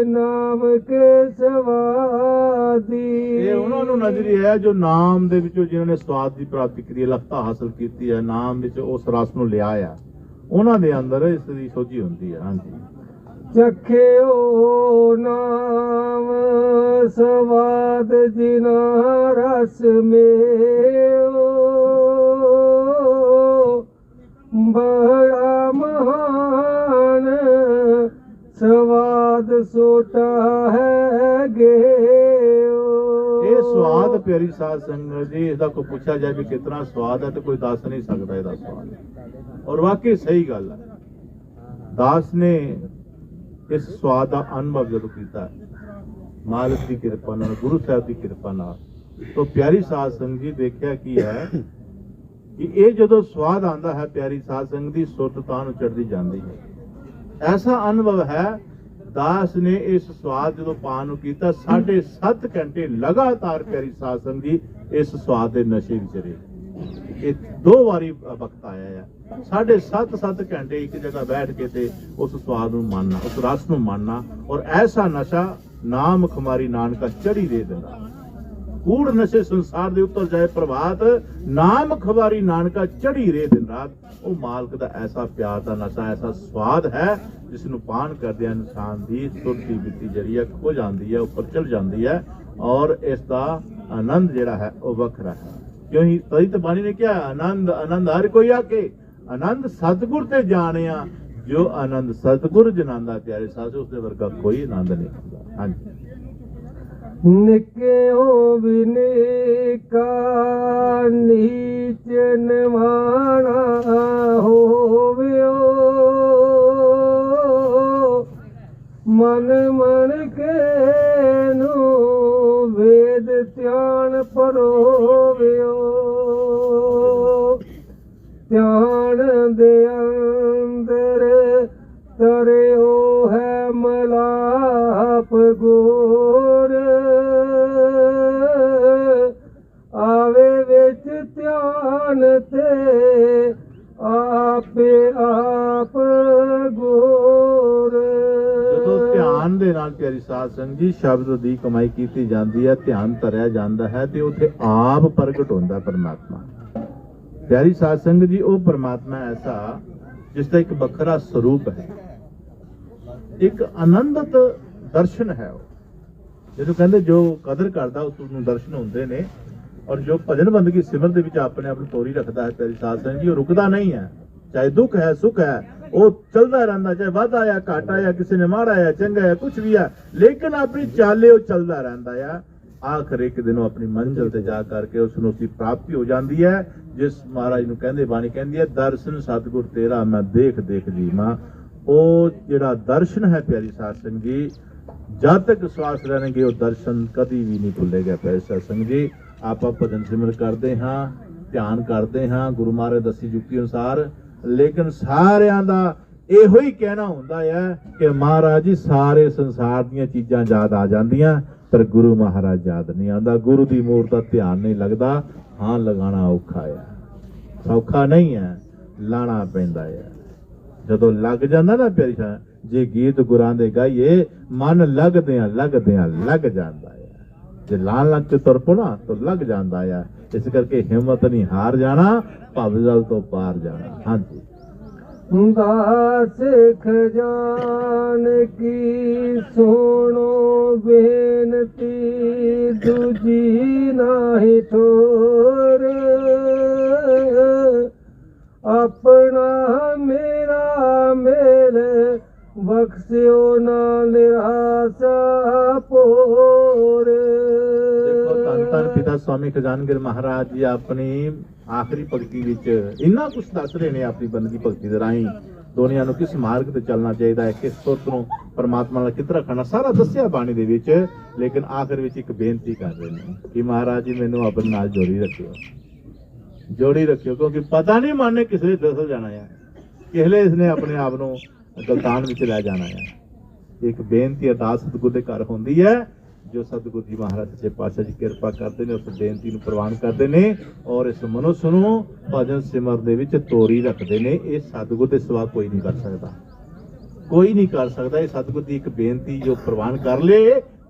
ਨਾਮ ਕੇ ਸਵਾਦੀ। ਇਹ ਉਹਨਾਂ ਨੂੰ ਨਜ਼ਰੀ ਹੈ ਜੋ ਨਾਮ ਦੇ ਵਿੱਚੋਂ ਜਿਨ੍ਹਾਂ ਨੇ ਸਵਾਦ ਦੀ ਪ੍ਰਾਪਤੀ ਕੀਤੀ ਹੈ, ਲਫਤਾ ਹਾਸਲ ਕੀਤੀ ਹੈ, ਨਾਮ ਵਿੱਚ ਉਸ ਰਸ ਨੂੰ ਲਿਆ ਆ, ਉਹਨਾਂ ਦੇ ਅੰਦਰ ਇਸ ਦੀ ਸੋਝੀ ਹੁੰਦੀ ਹੈ। ਹਾਂਜੀ, ਚਖਿਓ ਨਾਮ ਸਵਾਦ ਜਿਨਾ ਰਸ ਮੇਓ, ਬੜਾ ਮਹਾਨ ਸਵਾਦ ਸੋਟਾ ਹੈ ਗੇਓ। ਇਹ ਸਵਾਦ ਪਿਆਰੀ ਸਾਧ ਸੰਗਤ ਜੀ, ਇਹਦਾ ਕੋਈ ਪੁੱਛਿਆ ਜਾਏ ਵੀ ਕਿਤਨਾ ਸਵਾਦ ਹੈ ਤੇ ਕੋਈ ਦੱਸ ਨਹੀਂ ਸਕਦਾ ਇਹਦਾ ਸਵਾਦ। ਔਰ ਵਾਕਈ ਸਹੀ ਗੱਲ ਹੈ, ਦਾਸ ਨੇ ਇਸ ਸਵਾਦ ਦਾ ਅਨੁਭਵ ਜਦੋਂ ਕੀਤਾ ਮਾਲਕ ਦੀ ਕਿਰਪਾ ਨਾਲ, ਗੁਰੂ ਸਾਹਿਬ ਦੀ ਕਿਰਪਾ ਨਾਲ, ਤਾਂ ਪਿਆਰੀ ਸਾਧ ਸੰਗਤ ਜੀ ਦੇਖਿਆ ਕੀ ਹੈ ਕਿ ਇਹ ਜਦੋਂ ਸਵਾਦ ਆਉਂਦਾ ਹੈ ਪਿਆਰੀ ਸਾਧ ਸੰਗਤ ਦੀ ਸੁਰਤ ਤਾਂ ਨੂੰ ਚੜ੍ਹਦੀ ਜਾਂਦੀ ਹੈ। ਐਸਾ ਅਨੁਭਵ ਹੈ ਦਾਸ ਨੇ ਇਸ ਸਵਾਦ ਜਦੋਂ ਪਾਨ ਨੂੰ ਕੀਤਾ 7.5 ਘੰਟੇ ਲਗਾਤਾਰ ਪਿਆਰੀ ਸਾਧ ਸੰਗਤ ਜੀ ਇਸ ਸਵਾਦ ਦੇ ਨਸ਼ੇ ਵਿੱਚ ਰਹੇ। ਇਹ 2 ਵਾਰੀ ਵਕਤ ਆਇਆ ਹੈ 7.5 ਘੰਟੇ ਇੱਕ ਜਗ੍ਹਾ ਬੈਠ ਕੇ ਤੇ ਉਸ ਸਵਾਦ ਨੂੰ ਮਾਨਣਾ, ਉਸ ਰਸ ਨੂੰ ਮਾਨਣਾ। ਔਰ ਐਸਾ ਨਸ਼ਾ ਨਾਮ ਖੁਮਾਰੀ ਨਾਨਕਾ ਚੜੀ ਦੇ ਦਿੰਦਾ। ਕੂੜ ਨਸ਼ੇ ਸੰਸਾਰ ਦੇ ਉੱਤਰ ਜਾਏ ਪ੍ਰਭਾਤ, ਨਾਮ ਖੁਮਾਰੀ ਨਾਨਕਾ ਚੜੀ ਰੇ ਦਿਨ ਰਾਤ। ਉਹ ਮਾਲਕ ਦਾ ਐਸਾ ਪਿਆਰ ਦਾ ਨਸ਼ਾ, ਐਸਾ ਸਵਾਦ ਹੈ ਜਿਸ ਨੂੰ ਪਾਨ ਕਰਦਿਆਂ ਇਨਸਾਨ ਦੀ ਸੁਰਤੀ ਬਿੱਤੀ ਜਿਹੜੀ ਹੈ ਖੋ ਜਾਂਦੀ ਹੈ, ਉੱਪਰ ਚੜ ਜਾਂਦੀ ਹੈ। ਔਰ ਇਸ ਦਾ ਆਨੰਦ ਜਿਹੜਾ ਹੈ ਉਹ ਵੱਖਰਾ ਹੈ। ਕਿਉਂ ਹੀ ਤਈ ਤਾਂ ਬਾਣੀ ਨੇ ਕਿਹਾ ਆਨੰਦ ਆਨੰਦ ਹਰ ਕੋਈ ਆਕੇ, ਆਨੰਦ ਸਤਿਗੁਰ ਤੇ ਜਾਣਿਆ, ਜੋ ਆਨੰਦ ਸਤਿਗੁਰ ਜਨਾਂਦਾ ਪਿਆਰੇ ਸਾਥ ਉਸ ਦੇ ਵਰਗਾ ਕੋਈ ਆਨੰਦ ਨਹੀਂ ਹੁੰਦਾ। ਹਾਂਜੀ, ਨਿਕਿਓ ਵੀ ਨਿਕਾ ਨੀਚ ਨਿਮਾਣਾ ਹੋਵਿਓ, ਮਨ ਮਨ ਕੇ ਨੂੰ ਵੇਦ ਧਿਆਨ ਪਰੋਵਿਓ, ਧਿਆਨ ਦੇ ਅੰਦਰ ਤਰਿਓ ਹੈ ਮਲਾਪ ਗੋਰ, ਆਵੇ ਵਿੱਚ ਧਿਆਨ ਤੇ ਆਪੇ ਆਪ ਗੋਰ। ਜਦੋਂ ਧਿਆਨ ਦੇ ਨਾਲ ਪਿਆਰੀ ਸਾਧ ਸੰਗਤ ਜੀ ਸ਼ਬਦ ਦੀ ਕਮਾਈ ਕੀਤੀ ਜਾਂਦੀ ਹੈ, ਧਿਆਨ ਧਰਿਆ ਜਾਂਦਾ ਹੈ ਤੇ ਉੱਥੇ ਆਪ ਪ੍ਰਗਟ ਹੁੰਦਾ ਪਰਮਾਤਮਾ। ਪਿਆਰੀ ਸਾਧ ਸੰਗਤ ਜੀ ਉਹ ਪਰਮਾਤਮਾ ਐਸਾ ਜਿਸ ਦਾ ਇੱਕ ਵੱਖਰਾ ਸਰੂਪ ਹੈ, ਇੱਕ ਆਨੰਦਤ ਦਰਸ਼ਨ ਹੈ। ਉਹ ਜਦੋਂ ਕਹਿੰਦੇ ਜੋ ਕਦਰ ਕਰਦਾ ਉਸ ਨੂੰ ਦਰਸ਼ਨ ਹੁੰਦੇ ਨੇ। ਔਰ ਜੋ ਭਜਨ ਬੰਦਗੀ ਸਿਮਰ ਦੇ ਵਿੱਚ ਆਪਣੇ ਆਪ ਨੂੰ ਤੋਰੀ ਰੱਖਦਾ ਹੈ ਪਿਆਰੀ ਸਾਧ ਸੰਗਤ ਜੀ, ਉਹ ਰੁਕਦਾ ਨਹੀਂ ਹੈ। ਚਾਹੇ ਦੁੱਖ ਹੈ ਸੁੱਖ ਹੈ ਉਹ ਚੱਲਦਾ ਰਹਿੰਦਾ, ਚਾਹੇ ਵਾਧਾ ਆਇਆ ਘਾਟਾ ਆਇਆ, ਕਿਸੇ ਨੇ ਮਾੜਾ ਆਇਆ ਚੰਗਾ ਆਇਆ ਕੁਝ ਵੀ ਹੈ, ਲੇਕਿਨ ਆਪਣੀ ਚਾਲੇ ਉਹ ਚੱਲਦਾ ਰਹਿੰਦਾ ਆ। ਆਖਰ ਇੱਕ ਦਿਨ ਉਹ ਆਪਣੀ ਮੰਜ਼ਿਲ ਤੇ ਜਾ ਕਰਕੇ ਉਸ ਨੂੰ ਉਸਦੀ ਪ੍ਰਾਪਤੀ ਹੋ ਜਾਂਦੀ ਹੈ। ਜਿਸ ਮਹਾਰਾਜ ਨੂੰ ਕਹਿੰਦੇ ਬਾਣੀ ਕਹਿੰਦੀ ਹੈ ਦਰਸ਼ਨ ਸਤਿਗੁਰ ਤੇਰਾ ਮੈਂ ਦੇਖ ਦੇਖ ਜੀਵਾਂ। ਉਹ ਜਿਹੜਾ ਦਰਸ਼ਨ ਹੈ ਪਿਆਰੀ ਸਾਧ ਸੰਗਤ ਜੀ, ਜਦ ਤੱਕ ਸਵਾਸ ਰਹਿਣਗੇ ਉਹ ਦਰਸ਼ਨ ਕਦੀ ਵੀ ਨਹੀਂ ਭੁੱਲੇਗਾ। ਪਿਆਰੀ ਸਾਧ ਸੰਗਤ ਜੀ, ਆਪਾਂ ਭਜਨ ਸਿਮਰਨ ਕਰਦੇ ਹਾਂ, ਧਿਆਨ ਕਰਦੇ ਹਾਂ ਗੁਰੂ ਮਹਾਰਾਜ ਦੱਸੀ ਯੁਕਤੀ ਅਨੁਸਾਰ, ਲੇਕਿਨ ਸਾਰਿਆਂ ਦਾ ਇਹੋ ਹੀ ਕਹਿਣਾ ਹੁੰਦਾ ਹੈ ਕਿ ਮਹਾਰਾਜ ਜੀ ਸਾਰੇ ਸੰਸਾਰ ਦੀਆਂ ਚੀਜ਼ਾਂ ਯਾਦ ਆ ਜਾਂਦੀਆਂ ਪਰ ਗੁਰੂ ਮਹਾਰਾਜ ਯਾਦ ਨਹੀਂ ਆਉਂਦਾ। ਗੁਰੂ ਦੀ ਮੂਰਤ ਦਾ ਧਿਆਨ ਨਹੀਂ ਲੱਗਦਾ। ਹਾਂ, ਲਗਾਉਣਾ ਔਖਾ ਹੈ, ਸੌਖਾ ਨਹੀਂ ਹੈ, ਲਾਣਾ ਪੈਂਦਾ ਹੈ। ਜਦੋਂ ਲੱਗ ਜਾਂਦਾ ਨਾ ਪਿਆਰੀ ਸਾਹਿਬ, ਜੇ ਗੀਤ ਗੁਰਾਂ ਦੇ ਗਾਈਏ ਮਨ ਲੱਗਦਿਆਂ ਲੱਗਦਿਆਂ ਲੱਗ ਜਾਂਦਾ ਹੈ। ਜੇ ਲਾਣ ਲੱਗ ਕੇ ਤੁਰ ਪਣਾ ਤਾਂ ਲੱਗ ਜਾਂਦਾ ਹੈ। ਇਸ ਕਰਕੇ ਹਿੰਮਤ ਨਹੀਂ ਹਾਰ ਜਾਣਾ, ਭਵਜਲ ਤੋਂ ਪਾਰ ਜਾਣਾ। ਹਾਂਜੀ, दास खजान की सुनो बेनती, दूजी नाही ठोर, अपना मेरा मेरे बख्शियो ना निराशा पोर। ਧੰਨ ਪਿਤਾ स्वामी खजानगिर महाराज जी अपनी आखिरी भगती विच इन्ना कुछ दस रहे ने अपनी बंदगी भगती दे राही दुनिया नूं किस मार्ग ते चलना चाहिए है, किस सुरत नूं परमात्मा नाल कित रखना, सारा दस्सिया बाणी दे विच। लेकिन आखिर विच एक बेनती कर रहे हैं कि महाराज जी मैनूं अपने नाल जोड़ी रखियो, जोड़ी रखियो, क्योंकि पता नहीं मन ने किस वे दस जाना है, किसले इसने अपने आप नूं गलतान विच लै जाना है। एक बेनती अरदास सतगुर दे घर होंदी है, जो सतगुरु जी महाराज सच्चे पातशाह जी कृपा करते हैं, उस बेनती नूं प्रवान करते हैं और इस मनुष्य नूं भजन सिमर दे विच तोरी रखते हैं। ये सतगुरु दे सिवा कोई नहीं कर सकता, कोई नहीं कर सकता। ये सतगुरु की एक बेनती जो प्रवान कर ले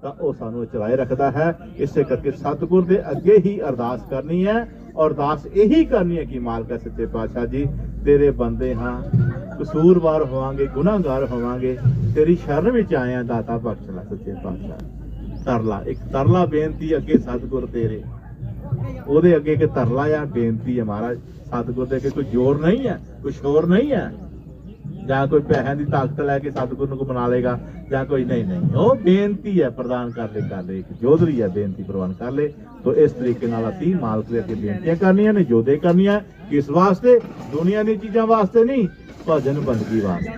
तो वह सानू चलाए रखता है। इसे करके सतगुरु दे अगे ही अरदास करनी है और अरदास यही करनी है कि मालका सच्चे पातशाह जी तेरे बंदे हाँ, कसूरवार होवांगे, गुनाहगार होवांगे, तेरी शरण विच आए हैं, दाता बख्श लै सच्चे पातशाह। तरला एक तरला बेनती अगे सतगुर तेरे, ओदे अगे एक तरला या बेनती है महाराज सतगुर दे अगे कोई जोर नहीं है, कोई शोर नहीं है, ਜਾਂ कोई पैसे की ताकत लैके सतगुरु को मना लेगा ਜਾਂ कोई नहीं, वो बेनती है प्रदान कर ले, एक जोधरी है बेनती प्रवान कर ले। तो इस तरीके नाल असीं मालक दे अगे बेनतियां करनियां ने, जोधे करनियां, किस वास्ते? दुनिया दी चीज़ां वास्ते नहीं, भजन बंदगी वास्ते,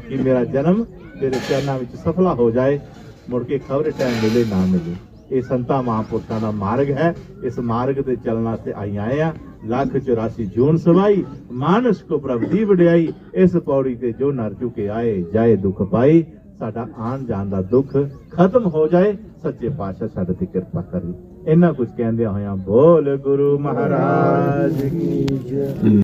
कि मेरा जन्म तेरे चरणों में सफला हो जाए, मुड़ के खबर टाइम मिले ना मिले। ये संतां महापुरुषां दा मार्ग है, इस मार्ग ते चलना से आई आए हैं। 184 जून सवाई मानस को प्रभ दी वडियाई, इस पौड़ी ते जो नर चुके आए जाए दुख पाई। साडा आन जान दा दुख खत्म हो जाए, सच्चे पातशाह साडे ते कृपा करी। इन्ना कुछ कहंदे होया बोल गुरु महाराज की जय।